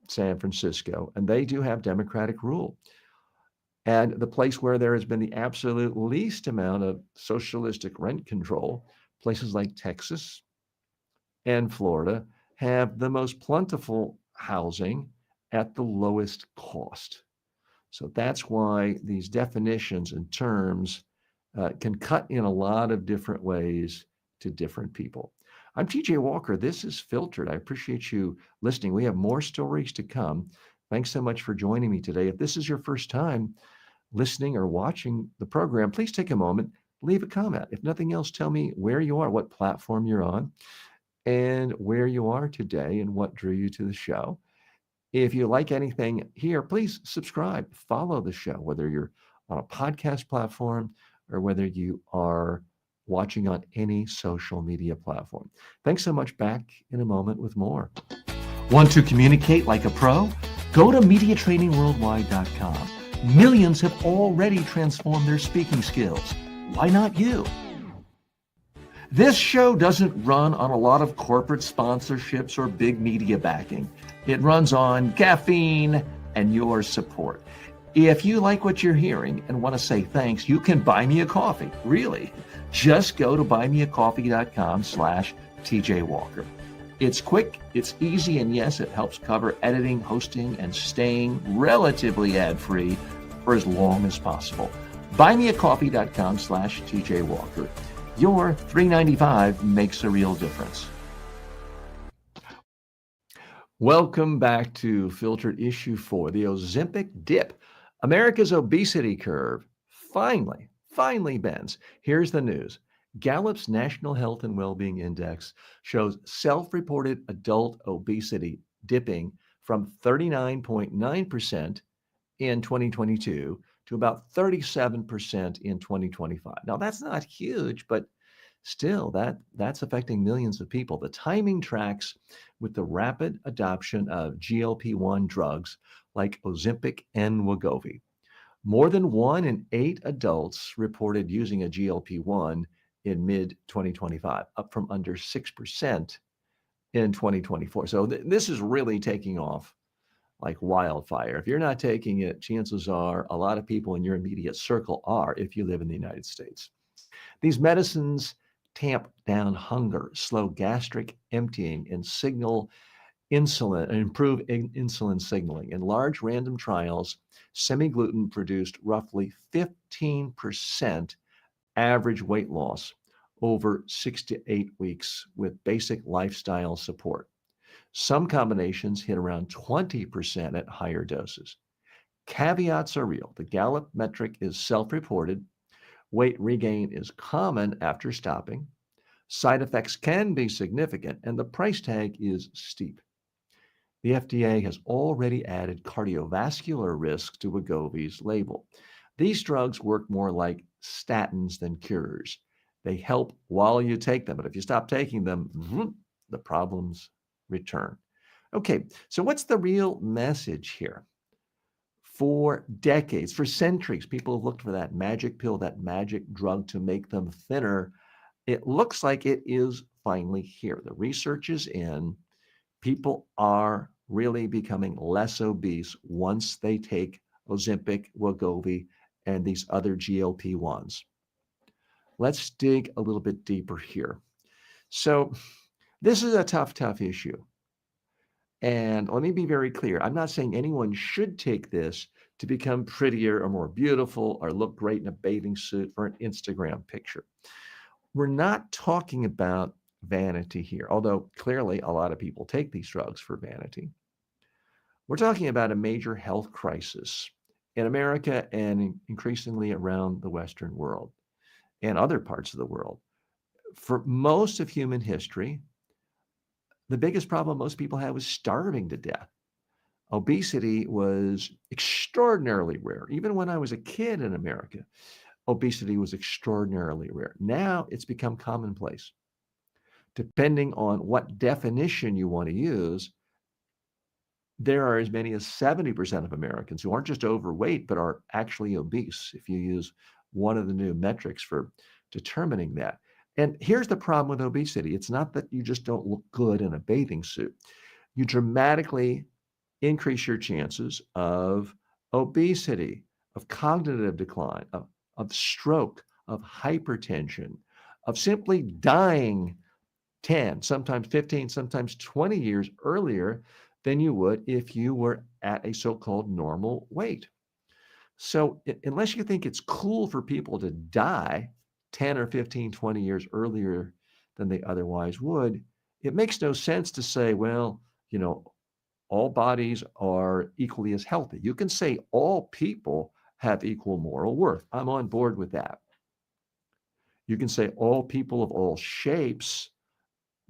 San Francisco, and they do have Democratic rule. And the place where there has been the absolute least amount of socialistic rent control, places like Texas and Florida, have the most plentiful housing at the lowest cost. So that's why these definitions and terms can cut in a lot of different ways to different people. I'm TJ Walker. This is Filtered. I appreciate you listening. We have more stories to come. Thanks so much for joining me today. If this is your first time listening or watching the program, please take a moment, leave a comment. If nothing else, tell me where you are, what platform you're on, and where you are today and what drew you to the show. If you like anything here, please subscribe, follow the show, whether you're on a podcast platform or whether you are watching on any social media platform. Thanks so much. Back in a moment with more. Want to communicate like a pro? Go to MediaTrainingWorldwide.com. Millions have already transformed their speaking skills. Why not you? This show doesn't run on a lot of corporate sponsorships or big media backing. It runs on caffeine and your support. If you like what you're hearing and want to say thanks, you can buy me a coffee. Really. Just go to buymeacoffee.com/TJ Walker. It's quick, it's easy, and yes, it helps cover editing, hosting, and staying relatively ad-free for as long as possible. Buymeacoffee.com/TJ Walker. Your $3.95 makes a real difference. Welcome back to Filtered Issue 4, the Ozempic dip. America's obesity curve finally bends. Here's the news. Gallup's National Health and Wellbeing Index shows self-reported adult obesity dipping from 39.9% in 2022 to about 37% in 2025. Now, that's not huge, but still, that's affecting millions of people. The timing tracks with the rapid adoption of GLP-1 drugs like Ozempic and Wegovy. More than 1 in 8 adults reported using a GLP-1 in mid-2025, up from under 6% in 2024. So this is really taking off like wildfire. If you're not taking it, chances are a lot of people in your immediate circle are if you live in the United States. These medicines tamp down hunger, slow gastric emptying, and signal insulin and improve insulin signaling. In large random trials, semi-gluten produced roughly 15% average weight loss over 6 to 8 weeks with basic lifestyle support. Some combinations hit around 20% at higher doses. Caveats are real. The Gallup metric is self-reported. Weight regain is common after stopping. Side effects can be significant, and the price tag is steep. The FDA has already added cardiovascular risk to Wegovy's label. These drugs work more like statins than cures. They help while you take them, but if you stop taking them, the problems return. Okay, so what's the real message here? For decades, for centuries, people have looked for that magic pill, that magic drug to make them thinner. It looks like it is finally here. The research is in. People are really becoming less obese once they take Ozempic, Wegovy, and these other GLP-1s. Let's dig a little bit deeper here. So this is a tough issue. And let me be very clear. I'm not saying anyone should take this to become prettier or more beautiful or look great in a bathing suit for an Instagram picture. We're not talking about vanity here, although clearly a lot of people take these drugs for vanity. We're talking about a major health crisis in America and increasingly around the Western world and other parts of the world. For most of human history, the biggest problem most people had was starving to death. Obesity was extraordinarily rare. Even when I was a kid in America, obesity was extraordinarily rare. Now it's become commonplace. Depending on what definition you want to use, there are as many as 70% of Americans who aren't just overweight, but are actually obese, if you use one of the new metrics for determining that. And here's the problem with obesity. It's not that you just don't look good in a bathing suit. You dramatically increase your chances of obesity, of cognitive decline, of stroke, of hypertension, of simply dying 10, sometimes 15, sometimes 20 years earlier than you would if you were at a so-called normal weight. So unless you think it's cool for people to die 10 or 15, 20 years earlier than they otherwise would, it makes no sense to say, well, all bodies are equally as healthy. You can say all people have equal moral worth. I'm on board with that. You can say all people of all shapes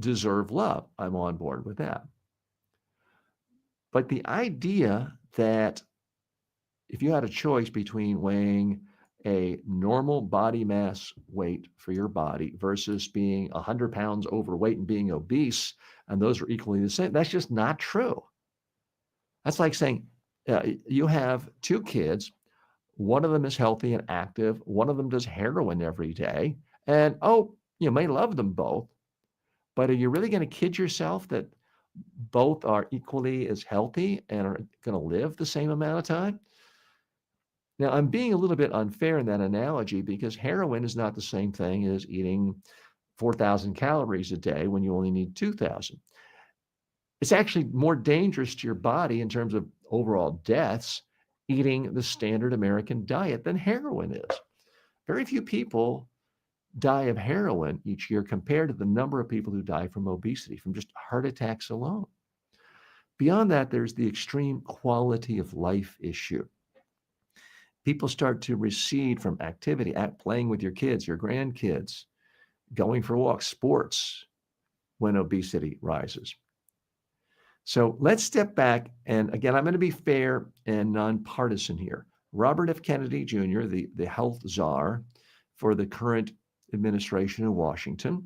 deserve love. I'm on board with that. But the idea that if you had a choice between weighing a normal body mass weight for your body versus being 100 pounds overweight and being obese, and those are equally the same, that's just not true. That's like saying you have two kids, one of them is healthy and active, one of them does heroin every day, and you may love them both, but are you really going to kid yourself that both are equally as healthy and are going to live the same amount of time? Now, I'm being a little bit unfair in that analogy because heroin is not the same thing as eating 4,000 calories a day when you only need 2,000. It's actually more dangerous to your body in terms of overall deaths eating the standard American diet than heroin is. Very few people die of heroin each year compared to the number of people who die from obesity, from just heart attacks alone. Beyond that, there's the extreme quality of life issue. People start to recede from activity, playing with your kids, your grandkids, going for walks, sports, when obesity rises. So let's step back. And again, I'm going to be fair and nonpartisan here. Robert F. Kennedy Jr., the health czar for the current administration in Washington,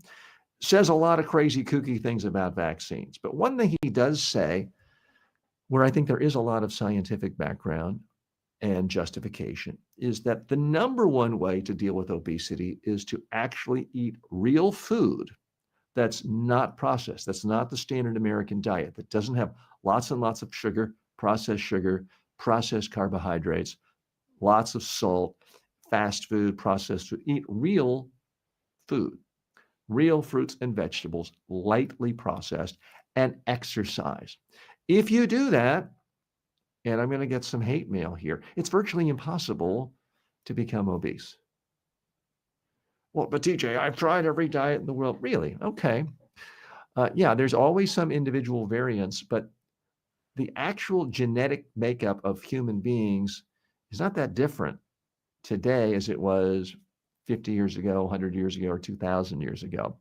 says a lot of crazy, kooky things about vaccines. But one thing he does say, where I think there is a lot of scientific background and justification, is that the number one way to deal with obesity is to actually eat real food that's not processed. That's not the standard American diet, that doesn't have lots and lots of sugar, processed carbohydrates, lots of salt, fast food, processed food. Eat real food, real fruits and vegetables, lightly processed, and exercise. If you do that, and I'm going to get some hate mail here, it's virtually impossible to become obese. Well, but TJ, I've tried every diet in the world. Really? Okay. Yeah, there's always some individual variance, but the actual genetic makeup of human beings is not that different today as it was 50 years ago, 100 years ago, or 2,000 years ago.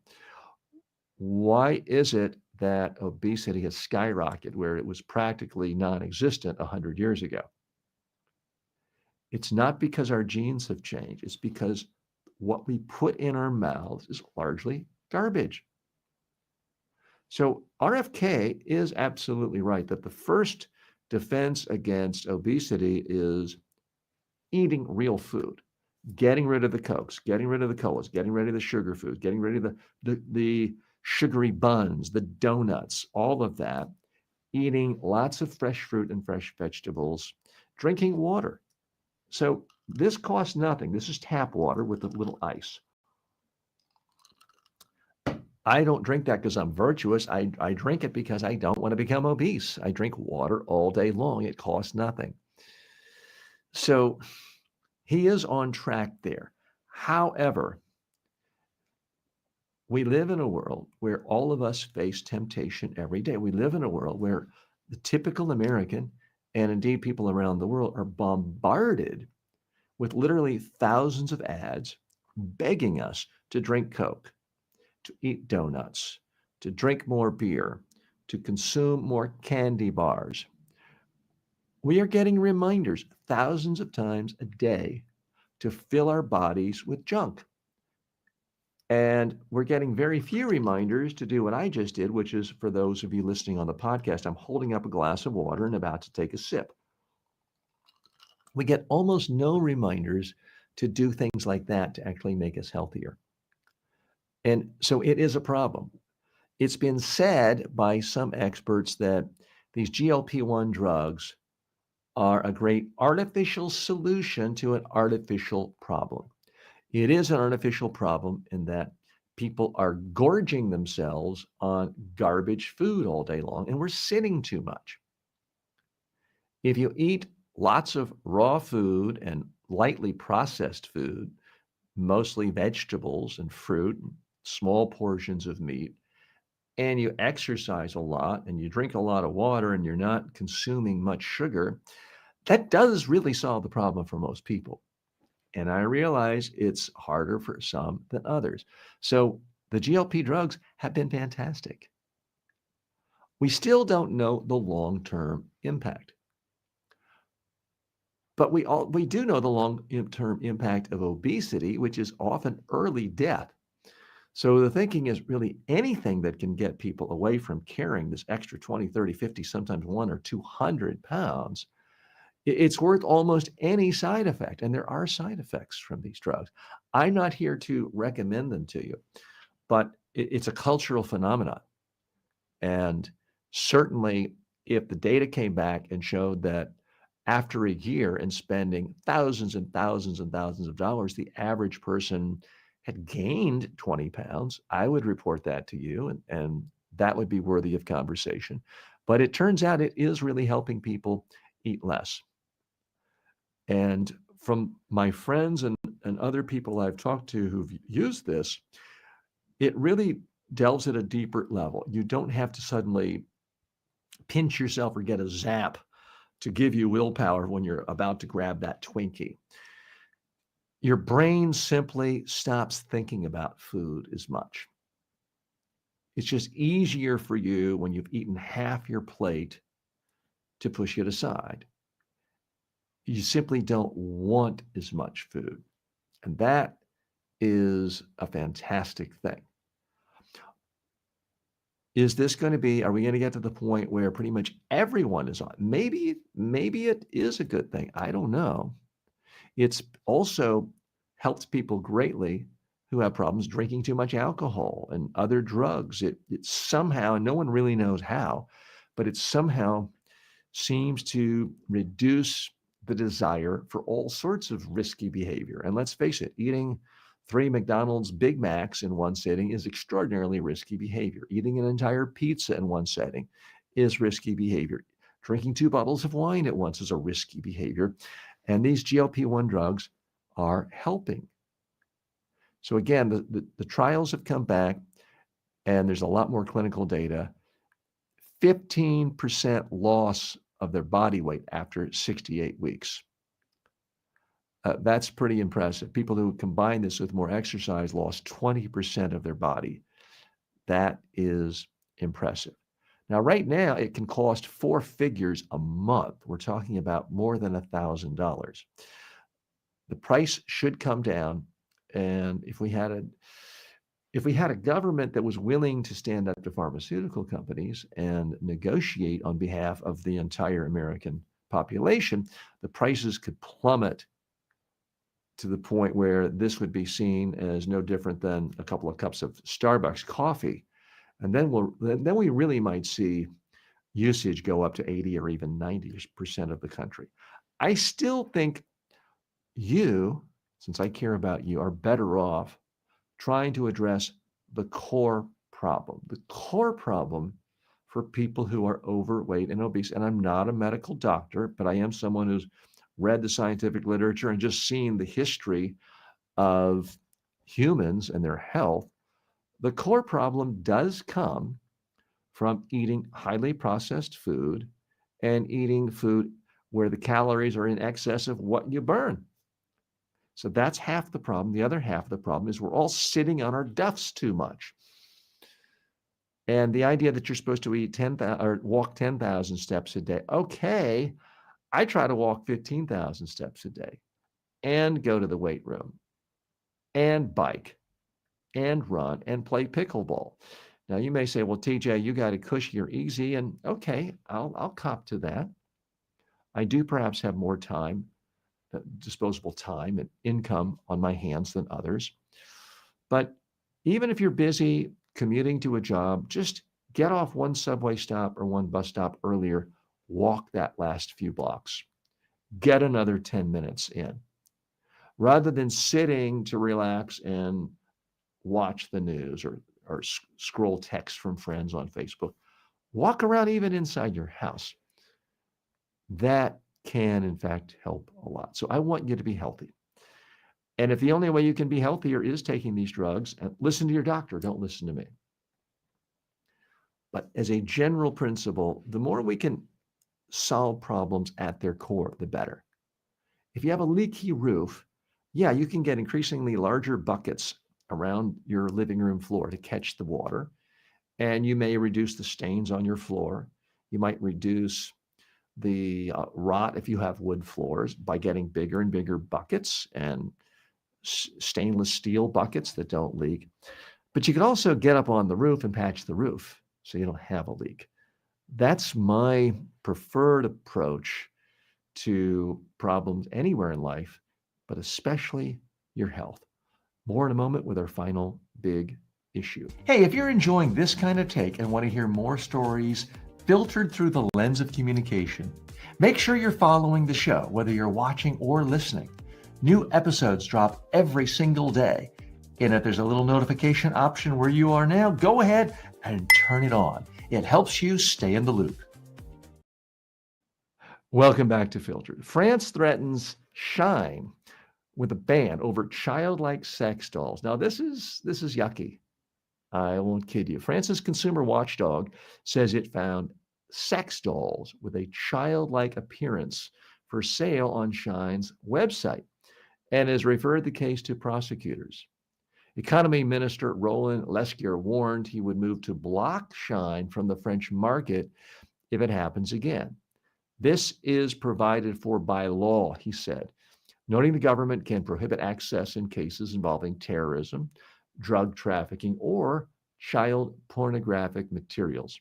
Why is it that obesity has skyrocketed where it was practically non-existent 100 years ago? It's not because our genes have changed. It's because what we put in our mouths is largely garbage. So RFK is absolutely right that the first defense against obesity is eating real food, getting rid of the Cokes, getting rid of the colas, getting rid of the sugar food, getting rid of the sugary buns, the donuts, all of that, eating lots of fresh fruit and fresh vegetables, drinking water. So this costs nothing. This is tap water with a little ice. I don't drink that because I'm virtuous. I drink it because I don't want to become obese. I drink water all day long. It costs nothing. So he is on track there. However, we live in a world where all of us face temptation every day. We live in a world where the typical American, and indeed people around the world, are bombarded with literally thousands of ads begging us to drink Coke, to eat donuts, to drink more beer, to consume more candy bars. We are getting reminders thousands of times a day to fill our bodies with junk. And we're getting very few reminders to do what I just did, which is, for those of you listening on the podcast, I'm holding up a glass of water and about to take a sip. We get almost no reminders to do things like that to actually make us healthier. And so it is a problem. It's been said by some experts that these GLP-1 drugs are a great artificial solution to an artificial problem. It is an artificial problem in that people are gorging themselves on garbage food all day long, and we're sitting too much. If you eat lots of raw food and lightly processed food, mostly vegetables and fruit, small portions of meat, and you exercise a lot and you drink a lot of water and you're not consuming much sugar, that does really solve the problem for most people. And I realize it's harder for some than others. So the GLP drugs have been fantastic. We still don't know the long-term impact. But we do know the long-term impact of obesity, which is often early death. So the thinking is really anything that can get people away from carrying this extra 20, 30, 50, sometimes 1 or 200 pounds, it's worth almost any side effect. And there are side effects from these drugs. I'm not here to recommend them to you, but it's a cultural phenomenon. And certainly, if the data came back and showed that after a year and spending thousands and thousands and thousands of dollars, the average person had gained 20 pounds, I would report that to you, and that would be worthy of conversation. But it turns out it is really helping people eat less. And from my friends and other people I've talked to who've used this, it really delves at a deeper level. You don't have to suddenly pinch yourself or get a zap to give you willpower when you're about to grab that Twinkie. Your brain simply stops thinking about food as much. It's just easier for you when you've eaten half your plate to push it aside. You simply don't want as much food. And that is a fantastic thing. Is this going to be, are we going to get to the point where pretty much everyone is on? Maybe it is a good thing. I don't know. It's also helps people greatly who have problems drinking too much alcohol and other drugs. It somehow, and no one really knows how, but it somehow seems to reduce the desire for all sorts of risky behavior. And let's face it, eating 3 McDonald's Big Macs in one sitting is extraordinarily risky behavior. Eating an entire pizza in one setting is risky behavior. Drinking 2 bottles of wine at once is a risky behavior. And these GLP-1 drugs are helping. So again, the trials have come back, and there's a lot more clinical data. 15% loss of their body weight after 68 weeks. That's pretty impressive. People who combine this with more exercise lost 20% of their body. That is impressive. Now, right now, it can cost 4 figures a month. We're talking about more than $1,000. The price should come down, and if we had a government that was willing to stand up to pharmaceutical companies and negotiate on behalf of the entire American population, the prices could plummet to the point where this would be seen as no different than a couple of cups of Starbucks coffee. And then we really might see usage go up to 80 or even 90% of the country. I still think you, since I care about you, are better off trying to address the core problem. The core problem for people who are overweight and obese, and I'm not a medical doctor, but I am someone who's read the scientific literature and just seen the history of humans and their health. The core problem does come from eating highly processed food and eating food where the calories are in excess of what you burn. So that's half the problem. The other half of the problem is we're all sitting on our duffs too much. And the idea that you're supposed to eat 10,000 or walk 10,000 steps a day. Okay, I try to walk 15,000 steps a day and go to the weight room and bike and run and play pickleball. Now you may say, well, TJ, you got it cushy or easy. And okay, I'll cop to that. I do perhaps have more time, disposable time and income on my hands than others. But even if you're busy commuting to a job, just get off one subway stop or one bus stop earlier, walk that last few blocks, get another 10 minutes in, rather than sitting to relax and watch the news or scroll text from friends on Facebook. Walk around even inside your house. That can, in fact, help a lot. So I want you to be healthy. And if the only way you can be healthier is taking these drugs, listen to your doctor, don't listen to me. But as a general principle, the more we can solve problems at their core, the better. If you have a leaky roof, yeah, you can get increasingly larger buckets around your living room floor to catch the water. And you may reduce the stains on your floor. You might reduce the rot if you have wood floors by getting bigger and bigger buckets and stainless steel buckets that don't leak. But you can also get up on the roof and patch the roof so you don't have a leak. That's my preferred approach to problems anywhere in life, but especially your health. More in a moment with our final big issue. Hey, if you're enjoying this kind of take and want to hear more stories filtered through the lens of communication, make sure you're following the show, whether you're watching or listening. New episodes drop every single day. And if there's a little notification option where you are now, go ahead and turn it on. It helps you stay in the loop. Welcome back to Filtered. France threatens Shein with a ban over childlike sex dolls. Now, this is yucky. I won't kid you. France's consumer watchdog says it found sex dolls with a childlike appearance for sale on Shein's website and has referred the case to prosecutors. Economy Minister Roland Lescure warned he would move to block Shein from the French market if it happens again. This is provided for by law, he said, noting the government can prohibit access in cases involving terrorism, drug trafficking, or child pornographic materials.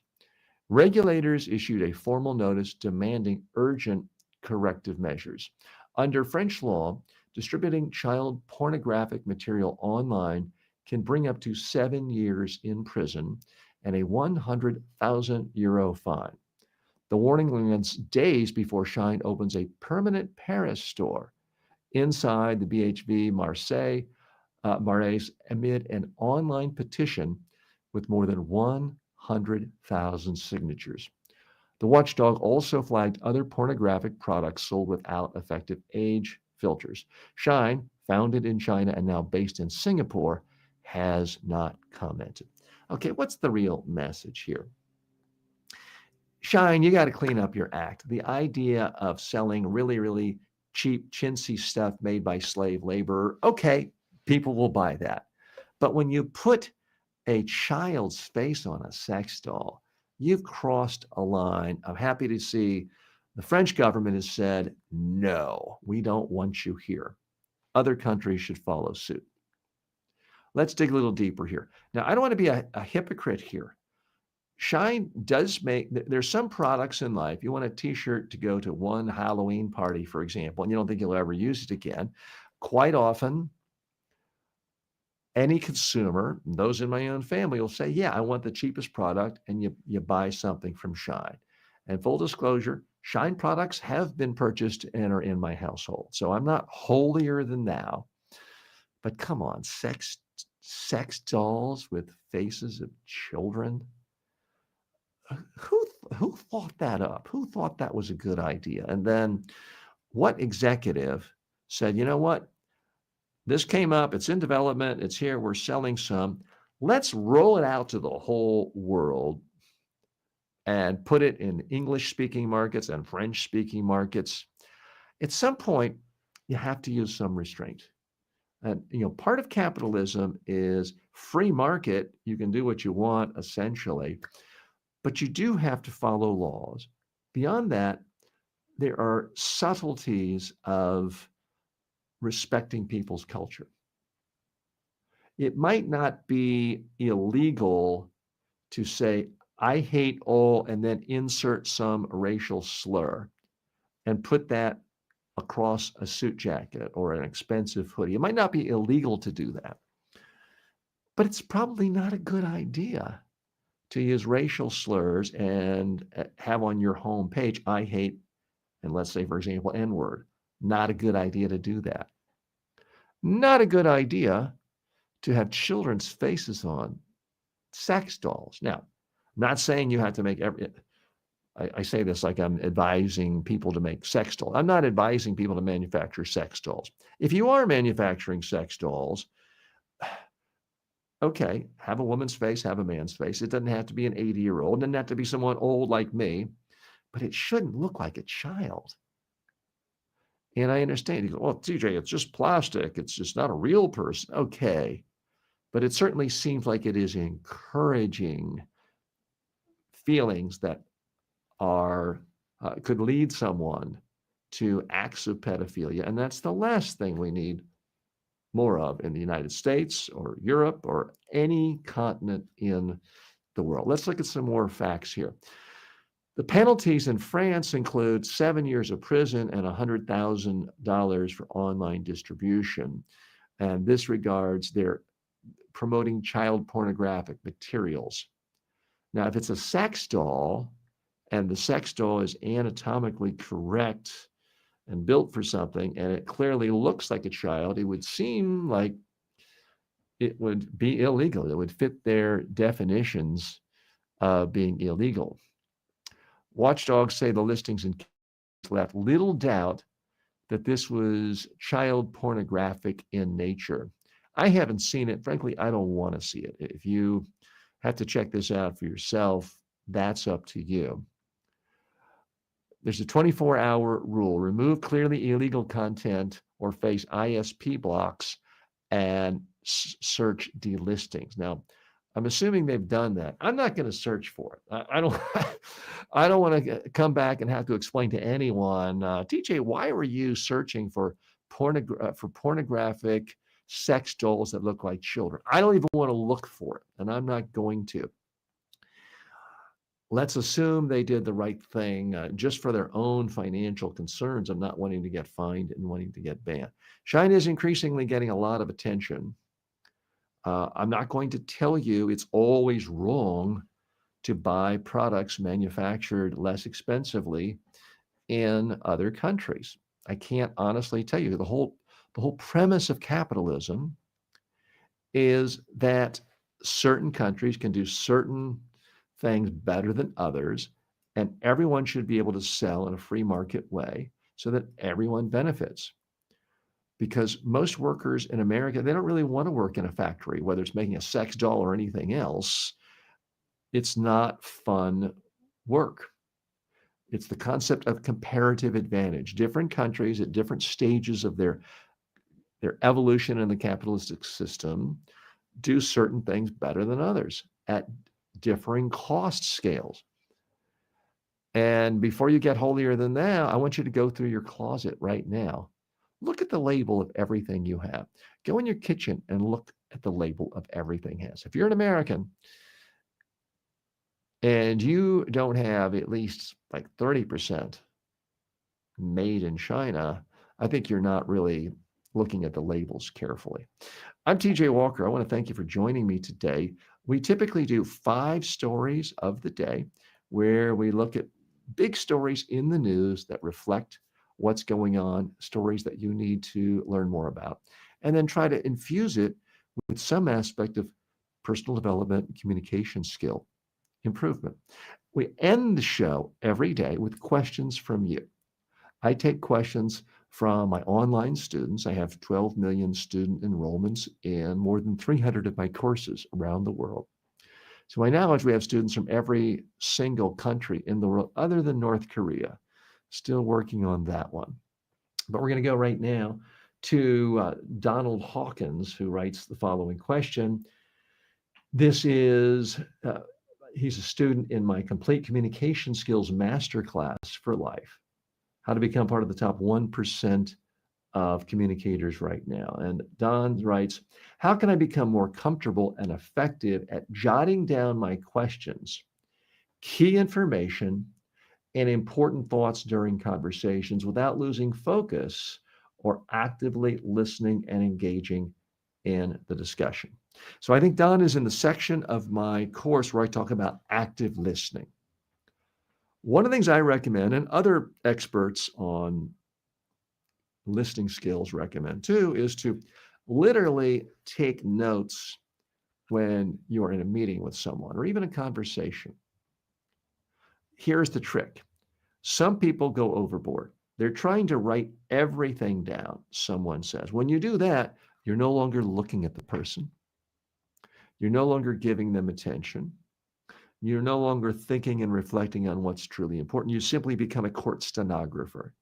Regulators issued a formal notice demanding urgent corrective measures. Under French law, distributing child pornographic material online can bring up to 7 years in prison and a €100,000 fine. The warning lands days before Shein opens a permanent Paris store inside the BHV Marais amid an online petition with more than 100,000 signatures. The watchdog also flagged other pornographic products sold without effective age filters. Shein, founded in China and now based in Singapore, has not commented. Okay, what's the real message here? Shein, you got to clean up your act. The idea of selling really, really cheap, chintzy stuff made by slave labor, okay, people will buy that. But when you put a child's face on a sex doll, you've crossed a line. I'm happy to see the French government has said, no, we don't want you here. Other countries should follow suit. Let's dig a little deeper here. Now, I don't want to be a hypocrite here. Shein does make, there's some products in life. You want a t-shirt to go to one Halloween party, for example, and you don't think you'll ever use it again. Quite often, any consumer, those in my own family, will say, yeah, I want the cheapest product, and you buy something from Shein. And full disclosure, Shein products have been purchased and are in my household. So I'm not holier than thou. But come on, sex dolls with faces of children. Who thought that up? Who thought that was a good idea? And then what executive said, you know what? This came up, it's in development, it's here, we're selling some. Let's roll it out to the whole world and put it in English-speaking markets and French-speaking markets. At some point, you have to use some restraint. And part of capitalism is free market. You can do what you want, essentially. But you do have to follow laws. Beyond that, there are subtleties of respecting people's culture. It might not be illegal to say, I hate all, and then insert some racial slur and put that across a suit jacket or an expensive hoodie. It might not be illegal to do that, but it's probably not a good idea to use racial slurs and have on your home page, I hate, and let's say, for example, N-word. Not a good idea to do that. Not a good idea to have children's faces on sex dolls. Now, I'm not saying you have to make I say this like I'm advising people to make sex dolls. I'm not advising people to manufacture sex dolls. If you are manufacturing sex dolls, okay, have a woman's face, have a man's face. It doesn't have to be an 80-year-old. It doesn't have to be someone old like me, but it shouldn't look like a child. And I understand. You go, well, TJ, it's just plastic. It's just not a real person. Okay. But it certainly seems like it is encouraging feelings that are could lead someone to acts of pedophilia. And that's the last thing we need more of in the United States or Europe or any continent in the world. Let's look at some more facts here. The penalties in France include 7 years of prison and $100,000 for online distribution. And this regards their promoting child pornographic materials. Now, if it's a sex doll and the sex doll is anatomically correct and built for something, and it clearly looks like a child, it would seem like it would be illegal. It would fit their definitions of being illegal. Watchdogs say the listings in left little doubt that this was child pornographic in nature. I haven't seen it. Frankly, I don't want to see it. If you have to check this out for yourself, that's up to you. There's a 24-hour rule. Remove clearly illegal content or face ISP blocks and search delistings. Now, I'm assuming they've done that. I'm not going to search for it. I don't. I don't want to come back and have to explain to anyone, TJ, why were you searching for pornographic sex dolls that look like children? I don't even want to look for it, and I'm not going to. Let's assume they did the right thing just for their own financial concerns of not wanting to get fined and wanting to get banned. Shein is increasingly getting a lot of attention. I'm not going to tell you it's always wrong to buy products manufactured less expensively in other countries. I can't honestly tell you. The whole premise of capitalism is that certain countries can do certain things better than others, and everyone should be able to sell in a free market way so that everyone benefits. Because most workers in America, they don't really want to work in a factory, whether it's making a sex doll or anything else. It's not fun work. It's the concept of comparative advantage. Different countries at different stages of their evolution in the capitalistic system do certain things better than others at differing cost scales. And before you get holier than thou, I want you to go through your closet right now. Look at the label of everything you have. Go in your kitchen and look at the label of everything has. If you're an American and you don't have at least like 30% made in China, I think you're not really looking at the labels carefully. I'm TJ Walker. I want to thank you for joining me today. We typically do 5 stories of the day where we look at big stories in the news that reflect what's going on, stories that you need to learn more about, and then try to infuse it with some aspect of personal development and communication skill improvement. We end the show every day with questions from you. I take questions from my online students. I have 12 million student enrollments in more than 300 of my courses around the world. To my knowledge, we have students from every single country in the world other than North Korea. Still working on that one. But we're going to go right now to Donald Hawkins, who writes the following question. This is, he's a student in my Complete Communication Skills Masterclass for Life. How to become part of the top 1% of communicators right now. And Don writes, how can I become more comfortable and effective at jotting down my questions, key information, and important thoughts during conversations without losing focus or actively listening and engaging in the discussion? So I think Don is in the section of my course where I talk about active listening. One of the things I recommend, and other experts on listening skills recommend too, is to literally take notes when you're in a meeting with someone or even a conversation. Here's the trick. Some people go overboard. They're trying to write everything down, someone says. When you do that, you're no longer looking at the person. You're no longer giving them attention. You're no longer thinking and reflecting on what's truly important. You simply become a court stenographer.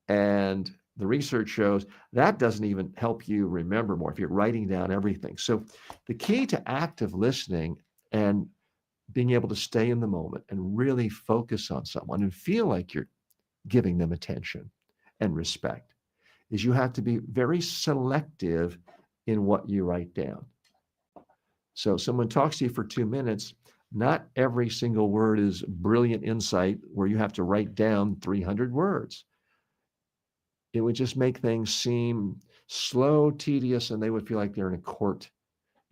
And the research shows that doesn't even help you remember more if you're writing down everything. So the key to active listening and being able to stay in the moment and really focus on someone and feel like you're giving them attention and respect is you have to be very selective in what you write down. So someone talks to you for 2 minutes, not every single word is brilliant insight where you have to write down 300 words. It would just make things seem slow, tedious, and they would feel like they're in a court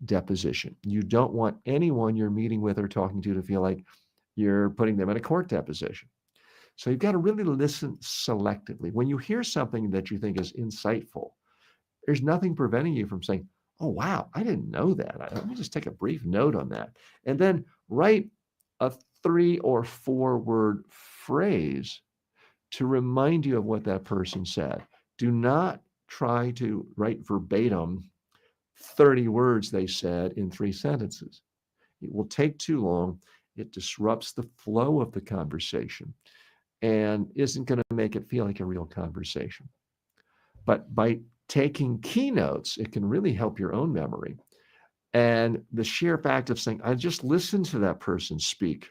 deposition. You don't want anyone you're meeting with or talking to feel like you're putting them in a court deposition. So you've got to really listen selectively. When you hear something that you think is insightful, there's nothing preventing you from saying, oh, wow, I didn't know that. Let me just take a brief note on that. And then write a 3 or 4 word phrase to remind you of what that person said. Do not try to write verbatim 30 words they said in 3 sentences. It will take too long. It disrupts the flow of the conversation and isn't going to make it feel like a real conversation. But by taking keynotes, it can really help your own memory. And the sheer fact of saying, I just listened to that person speak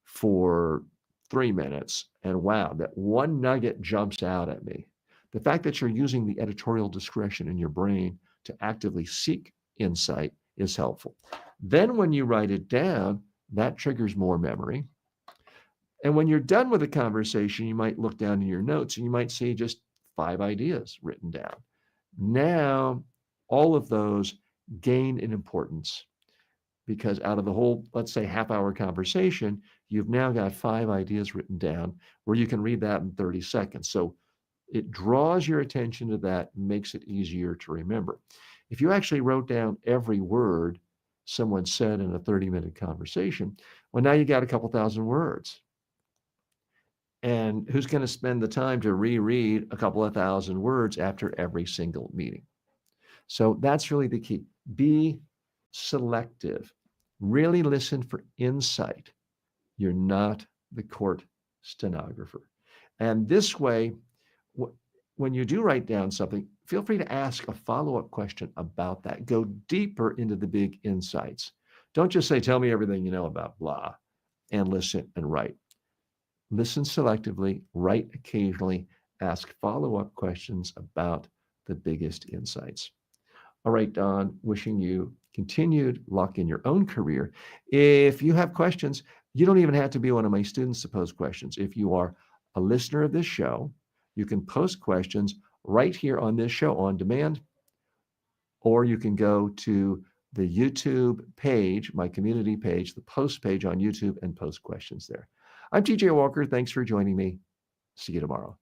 for 3 minutes, and wow, that one nugget jumps out at me. The fact that you're using the editorial discretion in your brain to actively seek insight is helpful. Then when you write it down, that triggers more memory. And when you're done with the conversation, you might look down in your notes and you might see just 5 ideas written down. Now, all of those gain in importance because out of the whole, let's say, half-hour conversation, you've now got 5 ideas written down where you can read that in 30 seconds. So it draws your attention to that, makes it easier to remember. If you actually wrote down every word someone said in a 30-minute conversation, well, now you got a couple thousand words. And who's going to spend the time to reread a couple of thousand words after every single meeting? So that's really the key. Be selective. Really listen for insight. You're not the court stenographer. And this way, when you do write down something, feel free to ask a follow-up question about that. Go deeper into the big insights. Don't just say, tell me everything you know about blah, and listen and write. Listen selectively, write occasionally, ask follow-up questions about the biggest insights. All right, Don, wishing you continued luck in your own career. If you have questions, you don't even have to be one of my students to pose questions. If you are a listener of this show, you can post questions right here on this show on demand, or you can go to the YouTube page, my community page, the post page on YouTube, and post questions there. I'm TJ Walker. Thanks for joining me. See you tomorrow.